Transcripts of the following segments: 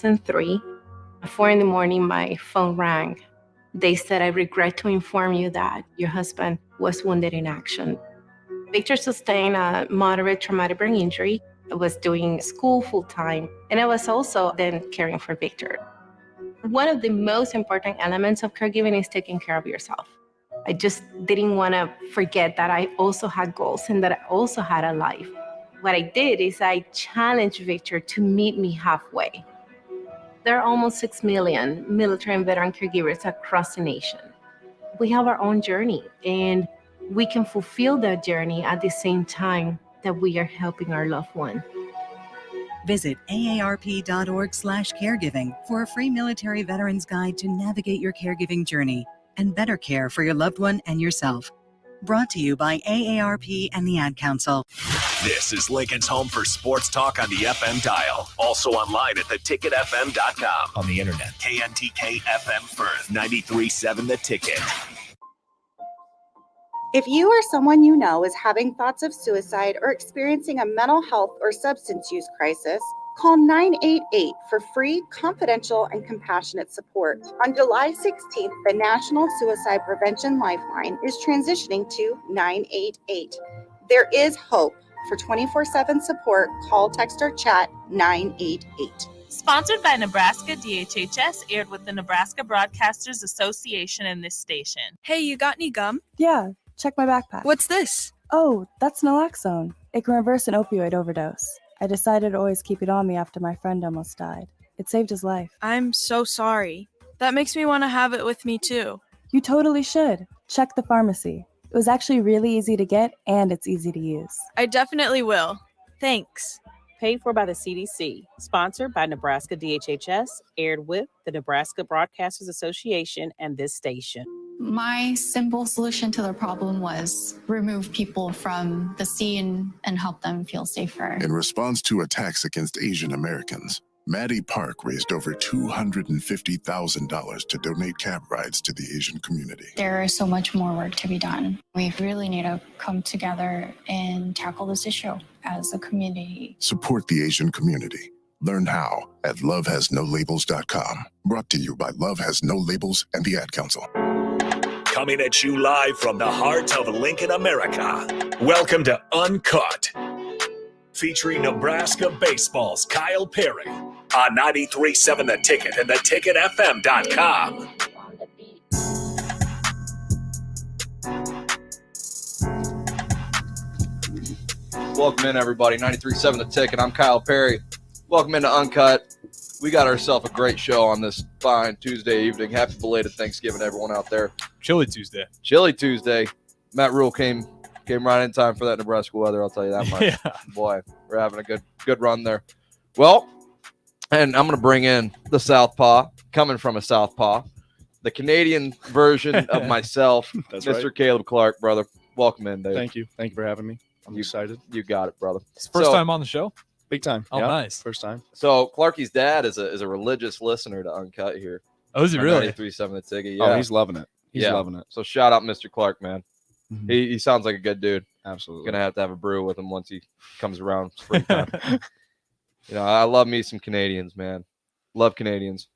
2003, at 4 in the morning, my phone rang. They said, "I regret to inform you that your husband was wounded in action." Victor sustained a moderate traumatic brain injury. I was doing school full time, and I was also then caring for Victor. One of the most important elements of caregiving is taking care of yourself. I just didn't want to forget that I also had goals and that I also had a life. What I did is I challenged Victor to meet me halfway. There are almost 6 million military and veteran caregivers across the nation. We have our own journey, and we can fulfill that journey at the same time that we are helping our loved one. Visit aarp.org/caregiving for a free military veterans guide to navigate your caregiving journey and better care for your loved one and yourself. Brought to you by AARP and the Ad Council. This is Lincoln's home for sports talk on the FM dial. Also online at theticketfm.com. On the internet, KNTK FM Firth, 93.7 The Ticket. If you or someone you know is having thoughts of suicide or experiencing a mental health or substance use crisis, call 988 for free, confidential, and compassionate support. On July 16th, the National Suicide Prevention Lifeline is transitioning to 988. There is hope. For 24/7 support, call, text, or chat 988. Sponsored by Nebraska DHHS, aired with the Nebraska Broadcasters Association and this station. Hey, you got any gum? Yeah, check my backpack. What's this? Oh, that's naloxone. It can reverse an opioid overdose. I decided to always keep it on me after my friend almost died. It saved his life. I'm so sorry. That makes me want to have it with me too. You totally should. Check the pharmacy. It was actually really easy to get, and it's easy to use. I definitely will. Thanks. Paid for by the CDC. Sponsored by Nebraska DHHS. Aired with the Nebraska Broadcasters Association and this station. My simple solution to the problem was remove people from the scene and help them feel safer. In response to attacks against Asian Americans, Maddie Park raised over $250,000 to donate cab rides to the Asian community. There is so much more work to be done. We really need to come together and tackle this issue as a community. Support the Asian community. Learn how at lovehasnolabels.com. Brought to you by Love Has No Labels and the Ad Council. Coming at you live from the heart of Lincoln, America. Welcome to Unkut, featuring Nebraska baseball's Kyle Perry on 93.7 The Ticket and theticketfm.com. Welcome in, everybody. 93.7 The Ticket. I'm Kyle Perry. Welcome into Unkut. We got ourselves a great show on this fine Tuesday evening. Happy belated Thanksgiving, everyone out there. Chilly Tuesday. Chilly Tuesday. Matt Rule came right in time for that Nebraska weather, I'll tell you that much. Yeah. Boy, we're having a good run there. Well, and I'm going to bring in the Southpaw, coming from a Southpaw, the Canadian version of myself, Mr. Right. Caleb Clark, brother. Welcome in, Dave. Thank you. Thank you for having me. I'm excited. You got it, brother. It's first time on the show? Big time. Oh, yeah, nice. First time. So Clarky's dad is a religious listener to Unkut here. Oh, is he really? 93.7 The Ticket. Yeah. Oh, he's loving it. He's loving it. So shout out Mr. Clark, man. Mm-hmm. He sounds like a good dude. Absolutely. Gonna have to have a brew with him once he comes around springtime. I love me some Canadians, man. Love Canadians.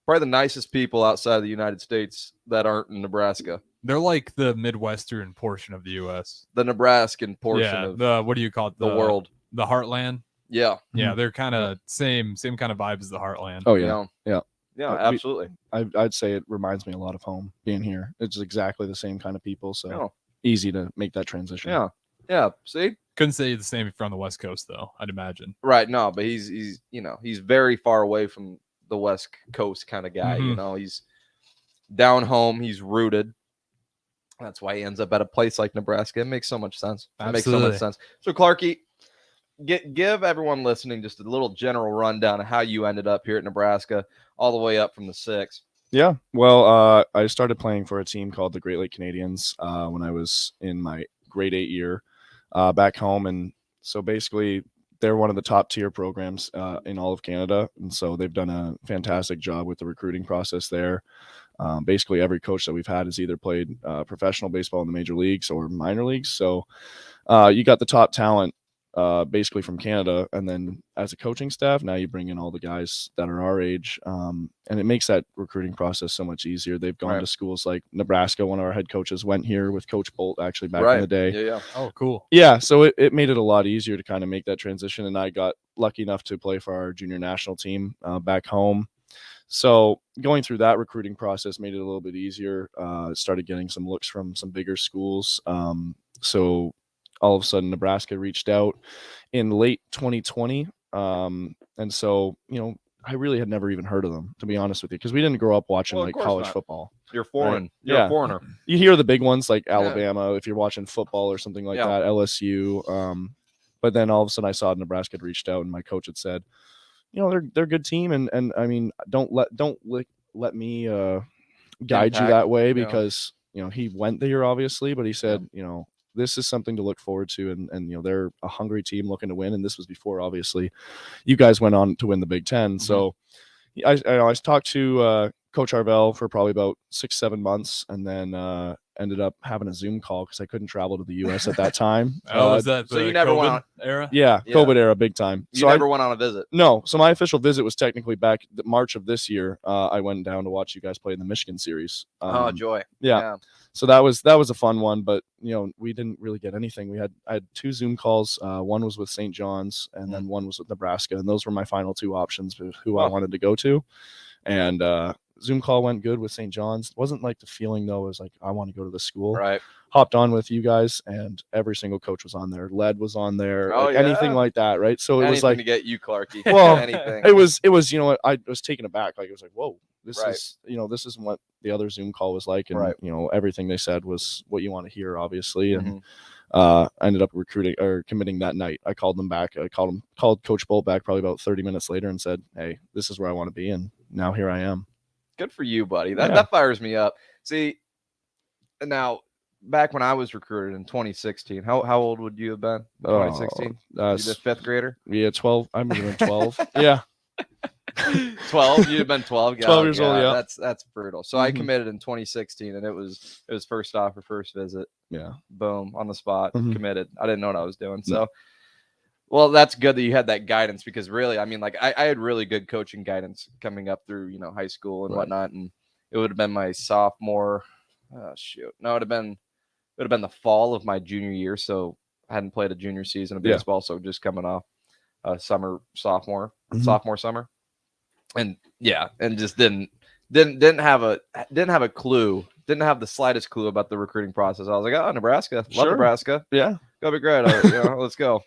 Probably the nicest people outside of the United States that aren't in Nebraska. They're like the Midwestern portion of the U.S. The Nebraskan portion of the what do you call it? The world. The heartland. Yeah. Yeah, they're kind of same kind of vibe as the heartland. Oh yeah. Yeah. Yeah, absolutely. I'd say it reminds me a lot of home being here. It's exactly the same kind of people, so easy to make that transition. Yeah. Yeah. See? Couldn't say the same if you're on the West Coast though, I'd imagine. Right, no, but he's very far away from the West Coast kind of guy. Mm-hmm. He's down home, he's rooted. That's why he ends up at a place like Nebraska. It makes so much sense. Absolutely. It makes so much sense. So Clarky, give everyone listening just a little general rundown of how you ended up here at Nebraska, all the way up from the 6. Yeah, well, I started playing for a team called the Great Lake Canadians when I was in my grade 8 year back home, and so basically they're one of the top tier programs in all of Canada, and so they've done a fantastic job with the recruiting process there. Basically every coach that we've had has either played professional baseball in the major leagues or minor leagues, so you got the top talent basically from Canada. And then as a coaching staff, now you bring in all the guys that are our age. And it makes that recruiting process so much easier. They've gone to schools like Nebraska. One of our head coaches went here with Coach Bolt actually back in the day. Yeah. Oh, cool. Yeah. So it made it a lot easier to kind of make that transition. And I got lucky enough to play for our junior national team back home. So going through that recruiting process made it a little bit easier. Started getting some looks from some bigger schools. So all of a sudden Nebraska reached out in late 2020. And so, I really had never even heard of them, to be honest with you, because we didn't grow up watching college football. You're foreign. Right? You're a foreigner. You hear the big ones like Alabama, if you're watching football or something like that, LSU. But then all of a sudden I saw Nebraska had reached out and my coach had said, they're a good team. And I mean, don't let me guide you that way because, he went there obviously, but he said, this is something to look forward to. And they're a hungry team looking to win. And this was before, obviously, you guys went on to win the Big Ten. Mm-hmm. So I talked to Coach Arvell for probably about 6-7 months and then ended up having a Zoom call because I couldn't travel to the U.S. at that time. Was that so you never went on era? Yeah, COVID era, big time. You never went on a visit? No. So my official visit was technically back March of this year. I went down to watch you guys play in the Michigan series. Joy. Yeah. So that was a fun one, but we didn't really get anything. I had 2 Zoom calls. One was with St. John's, and then one was with Nebraska, and those were my final 2 options with who I wanted to go to. And Zoom call went good with St. John's. It wasn't like the feeling though. It was like I want to go to the school. Right. Hopped on with you guys, and every single coach was on there. Led was on there. Anything like that, right? So it was like to get you, Clarky. Well, anything. It was. I was taken aback. Like it was like, whoa. This is this isn't what the other Zoom call was like, and everything they said was what you want to hear, obviously. And I ended up committing that night. I called them back. I called Coach Bolt back probably about 30 minutes later and said, "Hey, this is where I want to be," and now here I am. Good for you, buddy. That fires me up. See, now back when I was recruited in 2016, how old would you have been? 2016, you the 5th grader? Yeah, 12. I'm even 12. Yeah. 12. You'd have been 12. 12 years old. Yeah, that's brutal. So I committed in 2016, and it was first offer, first visit. Yeah, boom, on the spot, committed. I didn't know what I was doing. So, well, that's good that you had that guidance because really, I mean, like I had really good coaching guidance coming up through high school and whatnot, and it would have been my sophomore. No, it would have been the fall of my junior year. So I hadn't played a junior season of baseball, so just coming off sophomore summer. And just didn't have a clue, didn't have the slightest clue about the recruiting process. I was like, oh, Nebraska, love Nebraska, go be great, let's go.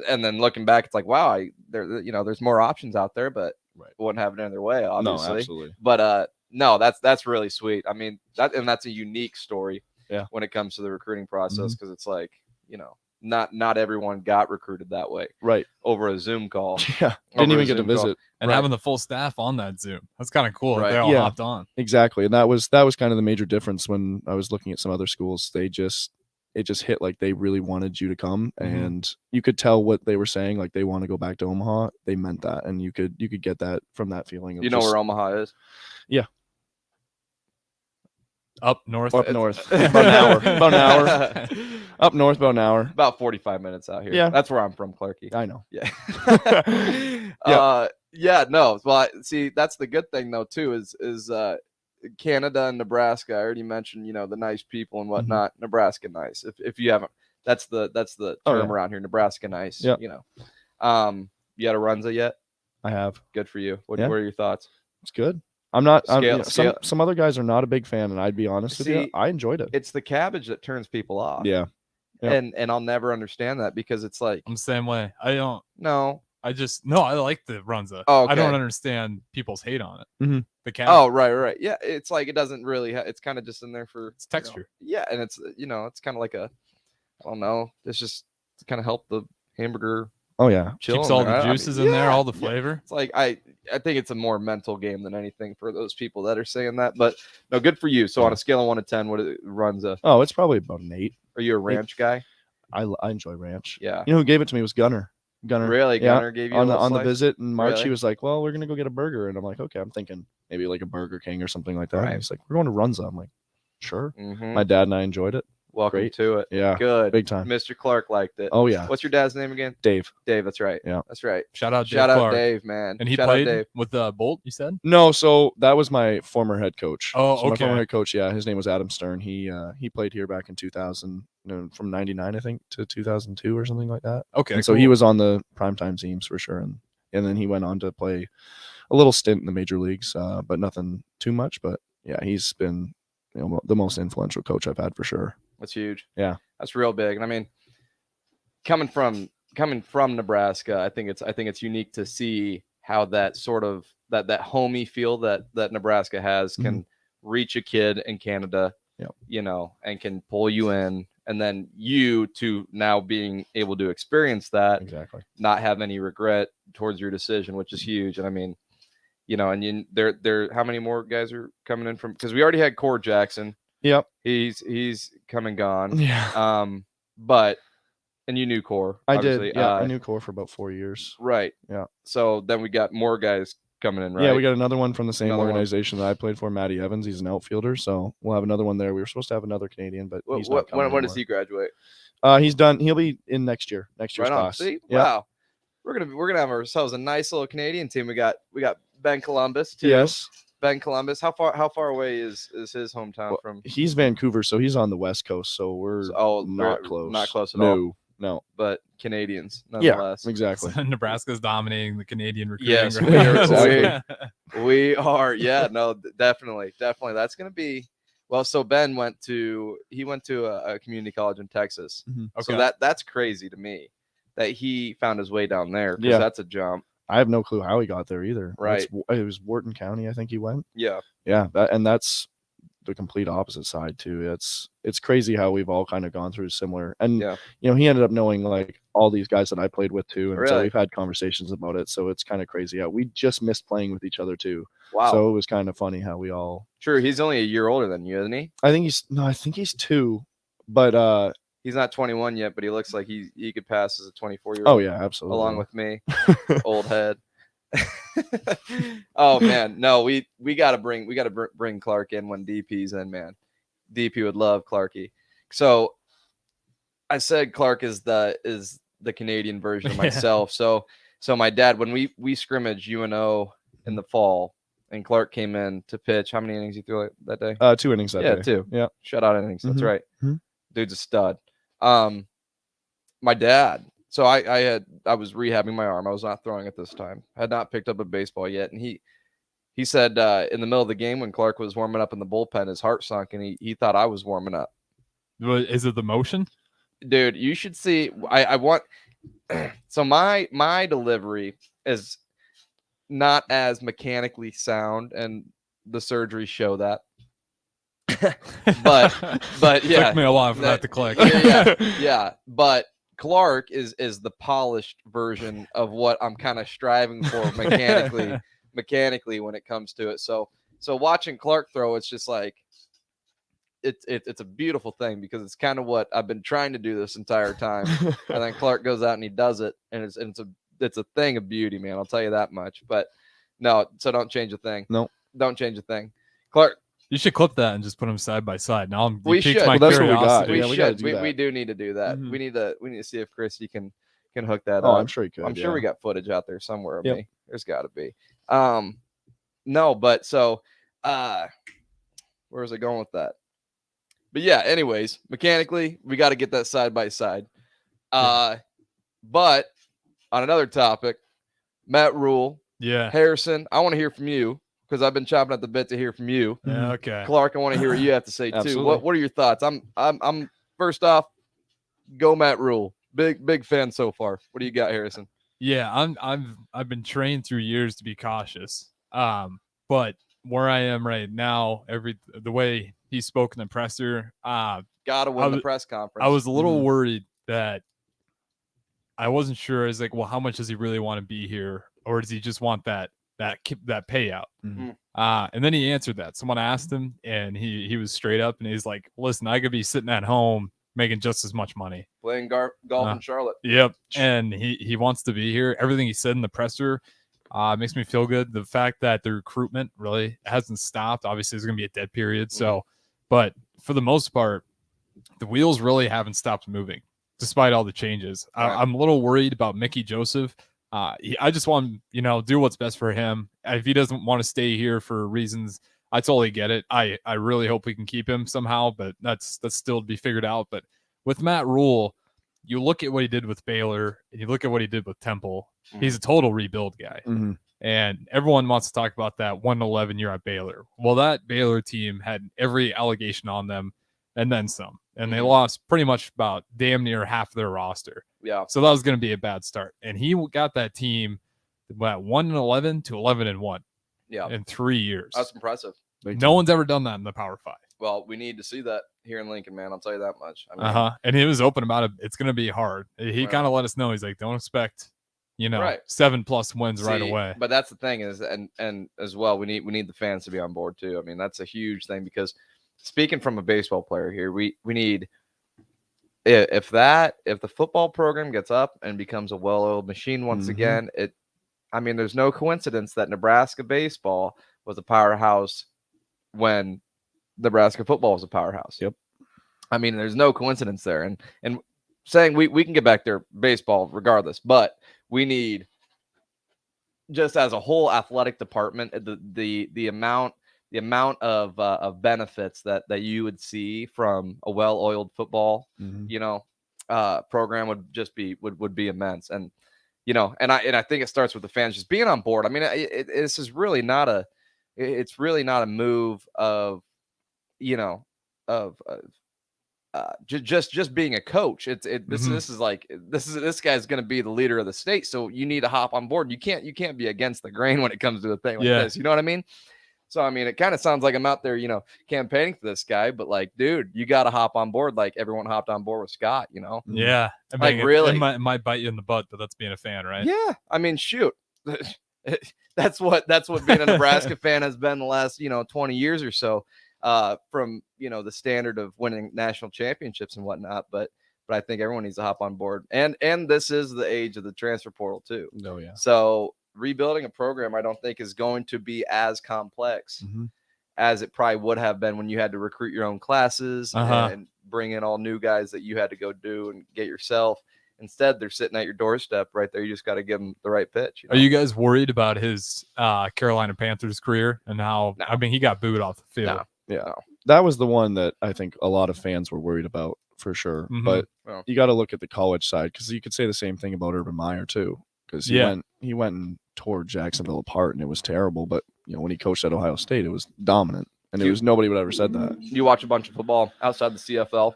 And then looking back, it's like, wow, there's more options out there, but wouldn't have it in their way, obviously. No, absolutely. But no, that's really sweet. I mean, that's a unique story when it comes to the recruiting process because it's like not everyone got recruited that way, right? Over a Zoom call, didn't even get to visit, and having the full staff on that Zoom. That's kind of cool. Right. They all hopped on. Exactly, and that was kind of the major difference when I was looking at some other schools. It just hit like they really wanted you to come, and you could tell what they were saying. Like they want to go back to Omaha. They meant that, and you could get that from that feeling. Of where Omaha is? Yeah. Up north. About an hour. Up north, about an hour. About 45 minutes out here. Yeah. That's where I'm from, Clarky. I know. Yeah. No. Well, see, that's the good thing though too is Canada and Nebraska. I already mentioned, the nice people and whatnot. Nebraska nice. If you haven't, that's the term around here. Nebraska nice. Yeah. You had a Runza yet? I have. Good for you. What are your thoughts? It's good. I'm not. Some other guys are not a big fan, and I'd be honest with you, I enjoyed it. It's the cabbage that turns people off. Yeah. And I'll never understand that because it's like I'm the same way. I don't. No. I like the Runza. Oh, okay. I don't understand people's hate on it. The cabbage. Oh, right. Yeah, it's like it doesn't really. It's kind of just in there for it's texture. And it's it's kind of like I don't know. It's just to kind of help the hamburger. Oh yeah, keeps all the juices in there, all the flavor. It's like I think it's a more mental game than anything for those people that are saying that. But no, good for you. So on a scale of 1 to 10, what it runs a? Oh, it's probably about an 8. Are you a ranch guy? I enjoy ranch. Yeah. Who gave it to me was Gunner. Really? Gunner gave you on the visit in March. Really? He was like, "Well, we're gonna go get a burger," and I'm like, "Okay." I'm thinking maybe like a Burger King or something like that. Right. He's like, "We're going to Runza." I'm like, "Sure." My dad and I enjoyed it. Welcome Great. to it. Yeah, good. big time. Mr. Clark liked it. Oh yeah. What's your dad's name again? Dave. Dave, that's right. Yeah, that's right. Shout out Dave Shout out Clark. Dave, man. And he Shout out played Dave. with Bolt, you said? No, so that was my former head coach. Oh, so my former okay. head coach, yeah, his name was Adam Stern. He played here back in 2000, from 99 I think to 2002 or something like that. Okay, and so he was on the primetime teams for sure, and then he went on to play a little stint in the major leagues, but nothing too much. But yeah, he's been the most influential coach I've had for sure. That's huge. Yeah, that's real big. And I mean, coming from Nebraska, I think it's unique to see how that sort of that homey feel that Nebraska has can reach a kid in Canada, and can pull you in, and then you to now being able to experience that, exactly, not have any regret towards your decision, which is huge. And I mean, and there how many more guys are coming in from, because we already had Core Jackson. Yep, he's come and gone. Yeah, but and you knew Core. I obviously. did. Yeah, I knew Core for about 4 years. Right. Yeah. So then we got more guys coming in, right? Yeah, we got another one from the same Another organization that I played for, Matty Evans. He's an outfielder, so we'll have another one there. We were supposed to have another Canadian, but he's not coming when does anymore. he graduate? He's done. He'll be in next year's Right on. class. See, Yep. wow, we're gonna have ourselves a nice little Canadian team. We got Ben Columbus too. Yes. Ben Columbus. How far away is his hometown from? He's Vancouver, so he's on the West Coast. So we're not close. Not close at all. No. But Canadians, nonetheless. Yeah, exactly. So Nebraska's dominating the Canadian recruiting. Yes, right? we are. Yeah, no, definitely. That's gonna be. Well, so Ben went to a community college in Texas. Okay. So that's crazy to me that he found his way down there, because Yeah. that's a jump. I have no clue how he got there either. Right. It was Wharton County, I think he went. Yeah. Yeah, that's the complete opposite side too. It's crazy how we've all kind of gone through similar. And he ended up knowing like all these guys that I played with too, and so Really? we've had conversations about it. So it's kind of crazy how we just missed playing with each other too. Wow. So it was kind of funny how we all. True. He's only a year older than you, isn't he? I think he's 2, but he's not 21 yet, but he looks like he could pass as a 24-year-old. Oh yeah, absolutely. Along with me, old head. Oh man, no, we gotta bring Clark in when DP's in, man. DP would love Clarky. So I said Clark is the Canadian version of myself. So my dad, when we scrimmaged UNO in the fall, and Clark came in to pitch. How many innings he threw that day? 2 innings that day. 2. Yeah. Shutout innings. That's right. Mhm. Dude's a stud. My dad. So I was rehabbing my arm. I was not throwing at this time. Had not picked up a baseball yet, and he said in the middle of the game when Clark was warming up in the bullpen, his heart sunk, and he thought I was warming up. Is it the motion? Dude, you should see. I want. So my delivery is not as mechanically sound, and the surgeries show that. but yeah, took me a while for that to click. yeah. But Clark is the polished version of what I'm kind of striving for mechanically when it comes to it. So watching Clark throw, it's just like it's a beautiful thing, because it's kind of what I've been trying to do this entire time. And then Clark goes out and he does it, and it's a thing of beauty, man. I'll tell you that much. But no, so don't change a thing. No, don't change a thing. Clark, you should clip that and just put them side by side. Now we should. My that's what we got. We yeah, should. We, we do need to do that. Mhm. We need to see if Christy can hook that Oh, up. I'm sure he could. I'm sure we got footage out there somewhere of Yep. me. There's got to be. No, but so where was I going with that? But yeah, anyways, mechanically, we got to get that side by side. But on another topic, Matt Rule, Harrison, I want to hear from you, because I've been chopping at the bit to hear from you. Yeah, okay. Clark, I want to hear what you have to say too. Absolutely. What are your thoughts? I'm first off, go Matt Rule. Big fan so far. What do you got, Harrison? Yeah, I've been trained through years to be cautious. But where I am right now, the way he spoke in the presser, gotta win the press conference. I was a little worried that I wasn't sure. I was like, well, how much does he really want to be here, or does he just want that payout? And then he answered that. Someone asked him, and he was straight up, and he's like, listen, I could be sitting at home making just as much money playing golf in Charlotte. Yep. And he wants to be here. Everything he said in the presser makes me feel good. The fact that the recruitment really hasn't stopped. Obviously, there's going to be a dead period. So, but for the most part, the wheels really haven't stopped moving despite all the changes. Right. I'm a little worried about Mickey Joseph. I just want him, do what's best for him. If he doesn't want to stay here for reasons, I totally get it. I really hope we can keep him somehow, but that's still to be figured out. But with Matt Rule, you look at what he did with Baylor and you look at what he did with Temple. He's a total rebuild guy. Mm-hmm. And everyone wants to talk about that 1-11 year at Baylor. Well, that Baylor team had every allegation on them and then some. And they lost pretty much about damn near half their roster. Yeah. So that was going to be a bad start. And he got that team about 1-11 to 11-1 in 3 years. That's impressive. No one's ever done that in the Power 5. Well, we need to see that here in Lincoln, man. I'll tell you that much. I mean, And he was open about it. It's going to be hard. He kind of let us know. He's like, don't expect, 7+ wins right away. But that's the thing is, and as well, we need the fans to be on board too. I mean, that's a huge thing because speaking from a baseball player here, we need if the football program gets up and becomes a well-oiled machine once again, there's no coincidence that Nebraska baseball was a powerhouse when Nebraska football was a powerhouse. Yep. I mean, there's no coincidence there. And saying we can get back there baseball regardless, but we need just as a whole athletic department, the amount of benefits that you would see from a well-oiled football, program would just be would be immense. And and I think it starts with the fans just being on board. I mean, this is really not a move of just being a coach. This guy's going to be the leader of the state, so you need to hop on board. You can't be against the grain when it comes to a thing like this. You know what I mean? So I mean, it kind of sounds like I'm out there, campaigning for this guy, but like, dude, you got to hop on board like everyone hopped on board with Scott. Yeah, really, it might bite you in the butt, but that's being a fan, right? Yeah, I mean, shoot. That's what being a Nebraska fan has been the last 20 years or so, from the standard of winning national championships and whatnot. But I think everyone needs to hop on board, and this is the age of the transfer portal too. Oh yeah. So rebuilding a program, I don't think is going to be as complex as it probably would have been when you had to recruit your own classes and bring in all new guys that you had to go do and get yourself. Instead, they're sitting at your doorstep right there. You just got to give them the right pitch. Are you guys worried about his Carolina Panthers career and how? No. I mean, he got booed off the field. Yeah, that was the one that I think a lot of fans were worried about for sure. But you got to look at the college side because you could say the same thing about Urban Meyer too. Because he went and tore Jacksonville apart, and it was terrible. But when he coached at Ohio State, it was dominant, and it was nobody would ever said that. You watch a bunch of football outside the CFL.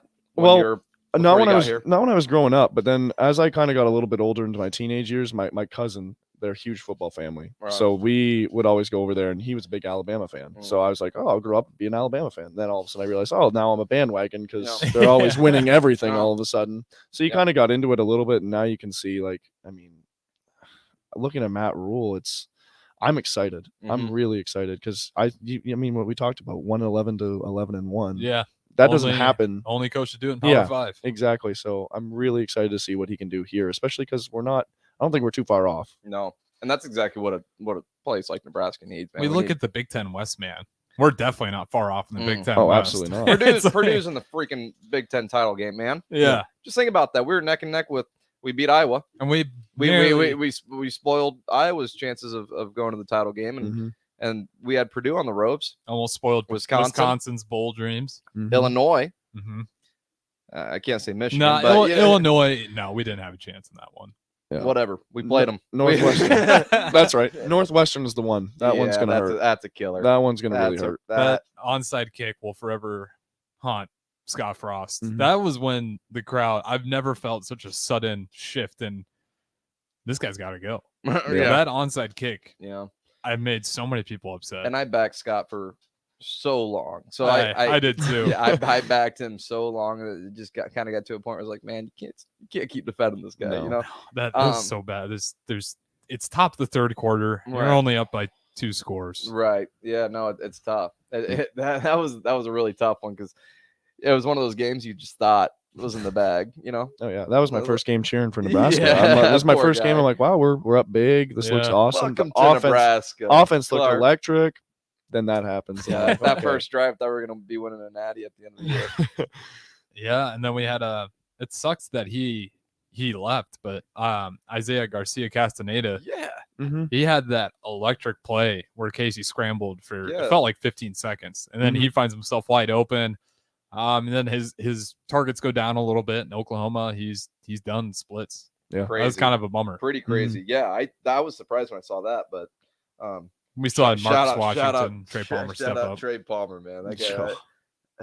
Not when I was growing up, but then as I kind of got a little bit older into my teenage years, my cousin, they're a huge football family. Right. So we would always go over there, and he was a big Alabama fan. So I was like, I'll grow up and be an Alabama fan. Then all of a sudden I realized, now I'm a bandwagon because they're always winning everything all of a sudden. So you kind of got into it a little bit, and now you can see, looking at Matt Rule, I'm excited. I'm really excited because what we talked about, 1-11 to 11-1. Yeah. That doesn't happen. Only coach to do it in Power 5. Exactly. So I'm really excited to see what he can do here, especially because I don't think we're too far off. No. And that's exactly what a place like Nebraska needs, man. We look at the Big Ten West, man. We're definitely not far off in the Big Ten Oh, West. absolutely not. Purdue's in the freaking Big Ten title game, man. Yeah. Just think about that. We were neck and neck we beat Iowa. And we spoiled Iowa's chances of going to the title game, and we had Purdue on the ropes. Almost spoiled Wisconsin's bowl dreams. Illinois. I can't say Michigan. No, but, Illinois. No, we didn't have a chance in that one. Yeah. Whatever. We played them. Northwestern. That's right. Northwestern is the one. That one's going to hurt. That's a killer. That one's going to really hurt. That onside kick will forever haunt Scott Frost. That was when the crowd, I've never felt such a sudden shift in this guy's got to go. That onside kick. Yeah. I made so many people upset. And I backed Scott for so long. So I did too. Yeah, I backed him so long that it just got to a point where I was like, man, you can't keep defending this guy. That is so bad. It's top of the third quarter. Right. You're only up by 2 scores. Right. Yeah. No, it's tough. That was a really tough one because it was one of those games you just thought was in the bag. Oh yeah, that was my first game cheering for Nebraska. Yeah, this is my first game. I'm like, wow, we're up big. This looks awesome. Welcome to Nebraska. Offense looked electric. Then that happens. Yeah, that first drive, thought we were going to be winning a natty at the end of the year. Yeah, and then we had it sucks that he left, but Isaiah Garcia Castaneda, he had that electric play where Casey scrambled for it felt like 15 seconds, and then he finds himself wide open. And then his targets go down a little bit in Oklahoma. He's done splits. Yeah, that was kind of a bummer. Pretty crazy. Yeah, I was surprised when I saw that, but we still had Marcus shout out, Washington, Trey Palmer step shout out up. Trey Palmer, man. That guy,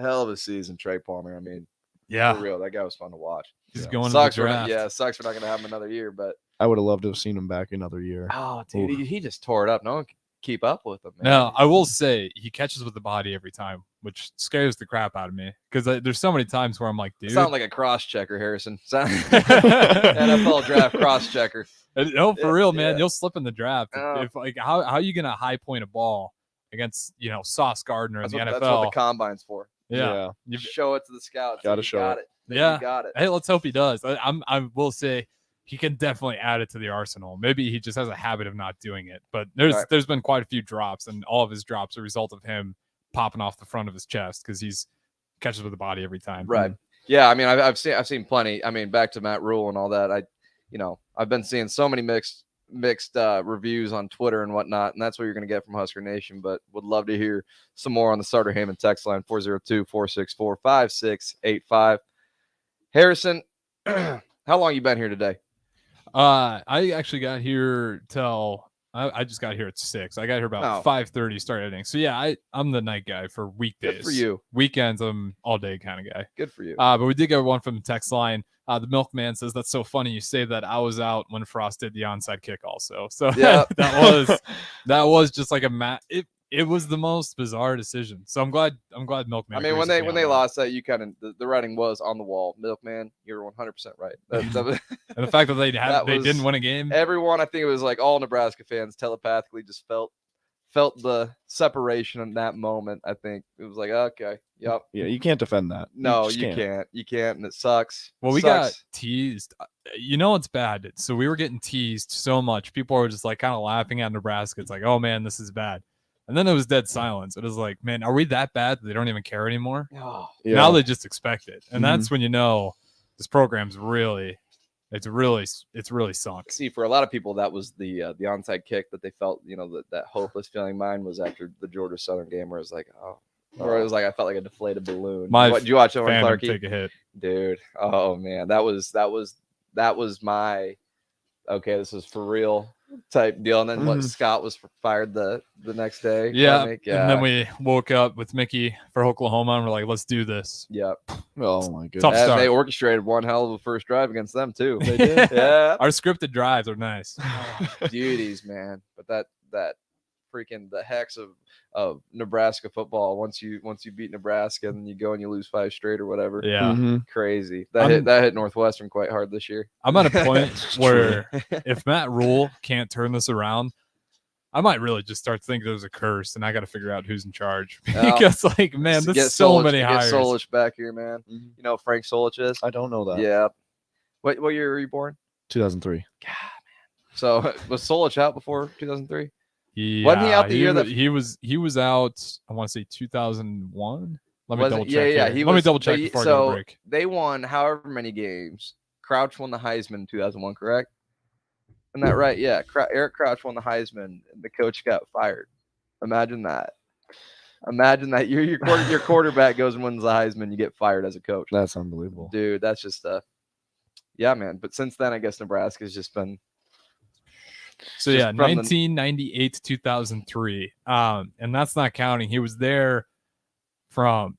hell of a season, Trey Palmer. I mean, yeah, for real, that guy was fun to watch. He's going sucks to the draft. Sucks we're not going to have him another year, but I would have loved to have seen him back another year. Oh, dude, he just tore it up. No one can keep up with him, man. Now, I will say he catches with the body every time, which scares the crap out of me because there's so many times where I'm like, dude. Sound like a cross checker, Harrison. NFL draft cross checker. No, for real, man. You'll slip in the draft. If like, how are you gonna high point a ball against Sauce Gardner in the NFL? That's what the combine's for. Yeah. You show it to the scouts. Gotta show it. Yeah, you got it. Hey, let's hope he does. I will say he can definitely add it to the arsenal. Maybe he just has a habit of not doing it. But there's been quite a few drops, and all of his drops are a result of him popping off the front of his chest because he's catches with the body every time. Right. Yeah. I mean, I've seen plenty. I mean, back to Matt Rule and all that. I've been seeing so many mixed reviews on Twitter and whatnot, and that's what you're going to get from Husker Nation. But would love to hear some more on the Starter Heyman text line 402-464-5685. Harrison, how long you been here today? I actually got here till I just got here at 6. I got here about 5:30, start editing. So yeah, I'm the night guy for weekdays. Good for you. Weekends, I'm all day kind of guy. Good for you. But we did get one from the text line. The milkman says, that's so funny you say that. I was out when Frost did the onside kick also. So that was just like it was the most bizarre decision. So I'm glad Milkman. I mean, when they lost that, you kind of the writing was on the wall. Milkman, you're 100% right. And the fact that they didn't win a game. Everyone, I think it was like all Nebraska fans telepathically just felt the separation in that moment. I think it was like, okay, yep. Yeah, you can't defend that. No, you can't. You can't, and it sucks. Well, we got teased. It's bad. So we were getting teased so much. People were just like kind of laughing at Nebraska. It's like, oh man, this is bad. And then it was dead silence. It was like, man, are we that bad that they don't even care anymore? Oh, yeah. Now they just expect it. And that's when you know this program's really sunk. See, for a lot of people, that was the onside kick that they felt, that hopeless feeling. Mine was after the Georgia Southern game where it was like, or it was like I felt like a deflated balloon. Did you watch Owen Clarke? Take a hit, dude. Oh man, that was my okay. This is for real type deal. And then what Scott was fired the next day. Yeah. And then we woke up with Mickey for Oklahoma and we're like, let's do this. Yep. Oh my goodness. Tough start. And they orchestrated one hell of a first drive against them too. They did. Yeah. Our scripted drives are nice. Duties, man. But that freaking the hex of Nebraska football. Once you beat Nebraska and then you go and you lose 5 straight or whatever. Yeah. Crazy. That hit Northwestern quite hard this year. I'm at a point where if Matt Rule can't turn this around, I might really just start thinking there's a curse and I got to figure out who's in charge. Because man, there's so many hires. Get Solich back here, man. You know who Frank Solich is? I don't know that. Yeah. What year were you born? 2003. God, man. So was Solich out before 2003? Yeah, wasn't he out the year that he was out? I want to say 2001. Let me double check. Yeah. Let me double check before I go to break. They won however many games. Crouch won the Heisman in 2001, correct? Isn't that right? Yeah. Eric Crouch won the Heisman, and the coach got fired. Imagine that. Your quarterback goes and wins the Heisman, you get fired as a coach. That's unbelievable, dude. That's just yeah, man. But since then, I guess Nebraska's just been. So yeah, 1998 to 2003, and that's not counting. He was there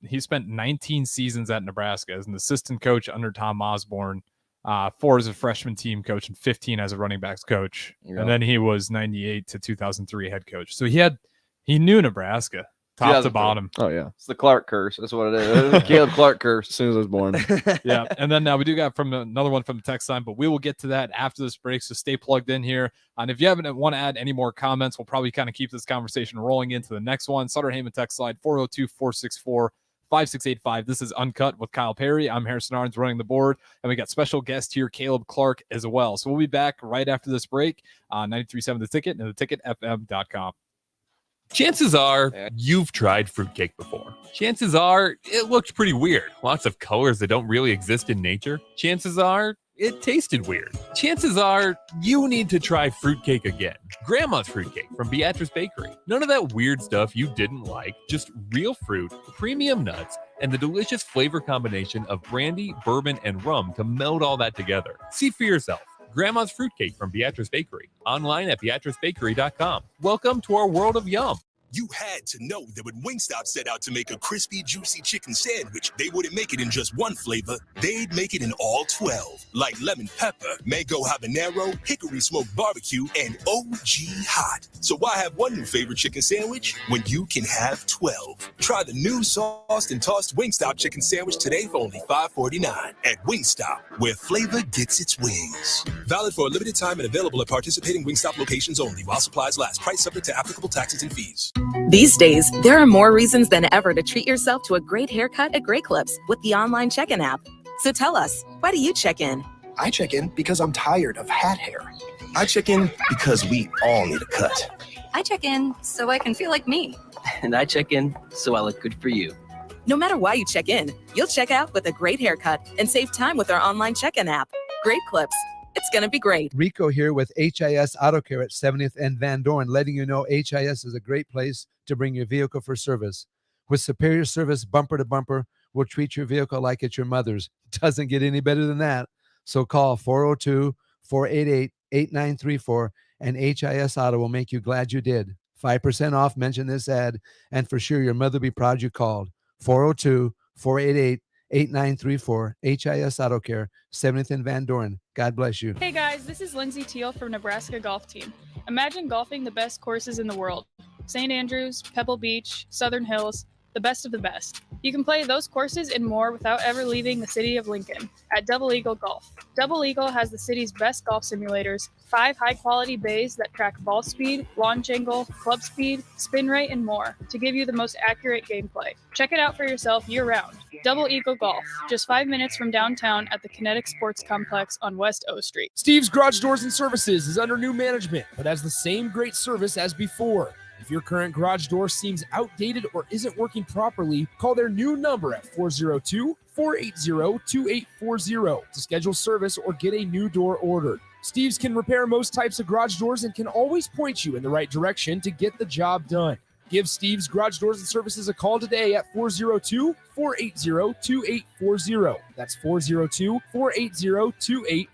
he spent 19 seasons at Nebraska as an assistant coach under Tom Osborne, 4 as a freshman team coach, and 15 as a running backs coach. Yeah. And then he was 98 to 2003 head coach. So he knew Nebraska top to bottom. Oh yeah, it's the Clark curse. That's what it is. The Caleb Clark curse. As soon as I was born. Yeah, and then we do got another one from the text line, but we will get to that after this break. So stay plugged in here. And if you want to add any more comments, we'll probably kind of keep this conversation rolling into the next one. Sutter Heyman text line 402-464-5685. This is Uncut with Kyle Perry. I'm Harrison Arns running the board, and we got special guest here, Caleb Clark, as well. So we'll be back right after this break on 93.7 The Ticket and theticketfm.com. Chances are you've tried fruitcake before. Chances are it looked pretty weird. Lots of colors that don't really exist in nature. Chances are it tasted weird. Chances are you need to try fruitcake again. Grandma's fruitcake from Beatrice Bakery. None of that weird stuff you didn't like, just real fruit, premium nuts, and the delicious flavor combination of brandy, bourbon, and rum to meld all that together. See for yourself. Grandma's fruitcake from Beatrice Bakery. Online at beatricebakery.com. Welcome to our world of yum. You had to know that when Wingstop set out to make a crispy, juicy chicken sandwich, they wouldn't make it in just one flavor. They'd make it in all 12, like lemon pepper, mango habanero, hickory smoked barbecue, and OG hot. So why have one new favorite chicken sandwich when you can have 12? Try the new sauced and tossed Wingstop chicken sandwich today for only $5.49 at Wingstop, where flavor gets its wings. Valid for a limited time and available at participating Wingstop locations only while supplies last. Price subject to applicable taxes and fees. These days, there are more reasons than ever to treat yourself to a great haircut at Great Clips with the online check-in app. So tell us, why do you check in? I check in because I'm tired of hat hair. I check in because we all need a cut. I check in so I can feel like me. And I check in so I look good for you. No matter why you check in, you'll check out with a great haircut and save time with our online check-in app. Great Clips. It's going to be great. Rico here with HIS Auto Care at 70th and Van Dorn, letting you know HIS is a great place to bring your vehicle for service. With superior service bumper to bumper, we'll treat your vehicle like it's your mother's. Doesn't get any better than that. So call 402-488-8934 and HIS Auto will make you glad you did. 5% off, mention this ad, and for sure your mother will be proud you called. 402-488-8934, HIS Auto Care, 70th and Van Dorn. God bless you. Hey guys, this is Lindsay Teal from Nebraska Golf Team. Imagine golfing the best courses in the world. St. Andrews, Pebble Beach, Southern Hills, the best of the best. You can play those courses and more without ever leaving the city of Lincoln at Double Eagle Golf. Double Eagle has the city's best golf simulators, 5 high-quality bays that track ball speed, launch angle, club speed, spin rate, and more to give you the most accurate gameplay. Check it out for yourself year-round. Double Eagle Golf, just 5 minutes from downtown at the Kinetic Sports Complex on West O Street. Steve's Garage Doors and Services is under new management, but has the same great service as before. If your current garage door seems outdated or isn't working properly, call their new number at 402-480-2840 to schedule service or get a new door ordered. Steve's can repair most types of garage doors and can always point you in the right direction to get the job done. Give Steve's Garage Doors and Services a call today at 402-480-2840. That's 402-480-2840.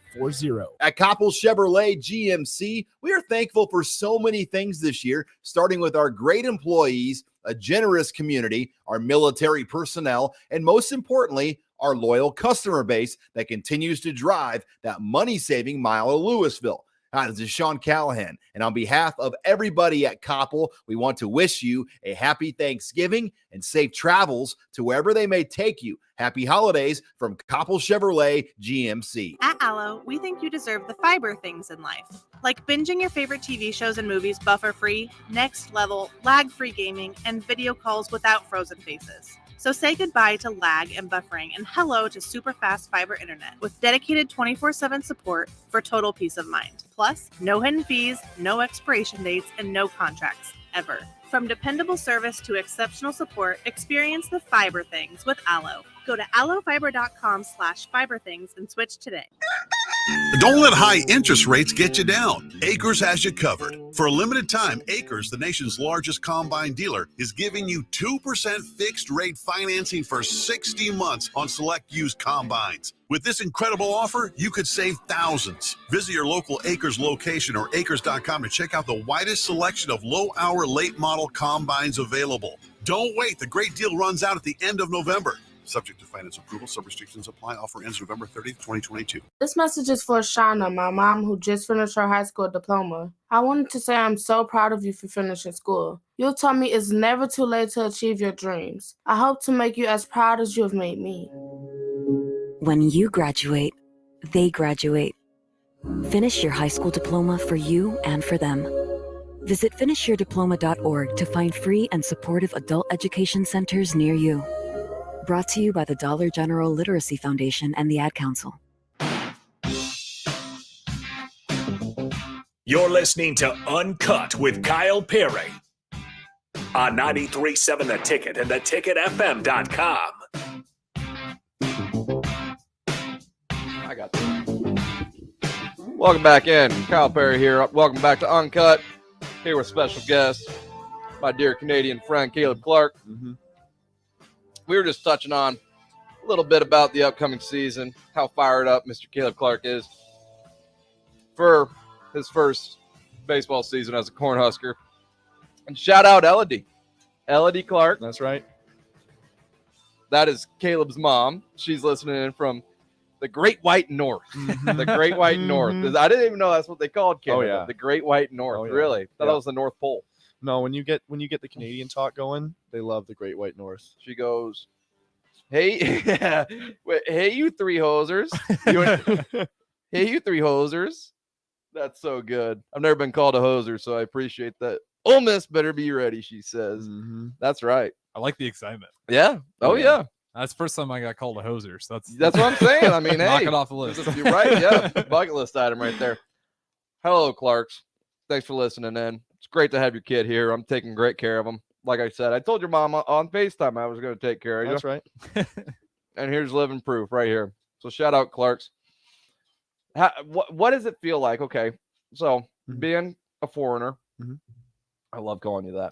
At Koppel Chevrolet GMC, we are thankful for so many things this year, starting with our great employees, a generous community, our military personnel, and most importantly, our loyal customer base that continues to drive that money-saving mile of Louisville. Hi, this is Sean Callahan, and on behalf of everybody at Koppel, we want to wish you a happy Thanksgiving and safe travels to wherever they may take you. Happy holidays from Koppel Chevrolet GMC. At Allo, we think you deserve the fiber things in life, like binging your favorite TV shows and movies buffer-free, next level, lag-free gaming, and video calls without frozen faces. So say goodbye to lag and buffering and hello to super fast fiber internet with dedicated 24/7 support for total peace of mind. Plus, no hidden fees, no expiration dates, and no contracts, ever. From dependable service to exceptional support, experience the fiber things with Allo. Go to allofiber.com/fiberthings and switch today. Don't let high interest rates get you down. Acres has you covered. For a limited time, Acres, the nation's largest combine dealer, is giving you 2% fixed rate financing for 60 months on select used combines. With this incredible offer, you could save thousands. Visit your local Acres location or acres.com to check out the widest selection of low-hour, late-model combines available. Don't wait. The great deal runs out at the end of November. Subject to finance approval. Some restrictions apply. Offer ends November 30th, 2022. This message is for Shauna, my mom who just finished her high school diploma. I wanted to say I'm so proud of you for finishing school. You told me it's never too late to achieve your dreams. I hope to make you as proud as you have made me. When you graduate, they graduate. Finish your high school diploma for you and for them. Visit finishyourdiploma.org to find free and supportive adult education centers near you. Brought to you by the Dollar General Literacy Foundation and the Ad Council. You're listening to Uncut with Kyle Perry. on 93.7 The Ticket and theticketfm.com. I got this. Welcome back in. Kyle Perry here. Welcome back to Uncut. Here with special guest, my dear Canadian friend, Caleb Clark. We were just touching on a little bit about the upcoming season, how fired up Mr. Caleb Clark is for his first baseball season as a Cornhusker. And shout out Elodie. Elodie Clark. That's right. That is Caleb's mom. She's listening in from the Great White North. The Great White North. I didn't even know that's what they called Canada. Oh, yeah. The Great White North. Oh, yeah. Really? Thought Yeah. that was the North Pole. No, when you get the Canadian talk going, they love the Great White North. She goes, hey, hey, you three hosers. Hey, you three hosers. That's so good. I've never been called a hoser, so I appreciate that. Ole Miss better be ready, she says. That's right. I like the excitement. Yeah. Oh, yeah. That's the first time I got called a hoser. So That's what I'm saying. I mean, knock hey, it off the list. You're right. Yeah. Bucket list item right there. Hello, Clarks. Thanks for listening in. It's great to have your kid here. I'm taking great care of him. Like I said, I told your mom on FaceTime I was going to take care of you. That's right. And here's living proof right here. So shout out Clarks. What does it feel like? Okay. So being a foreigner, I love calling you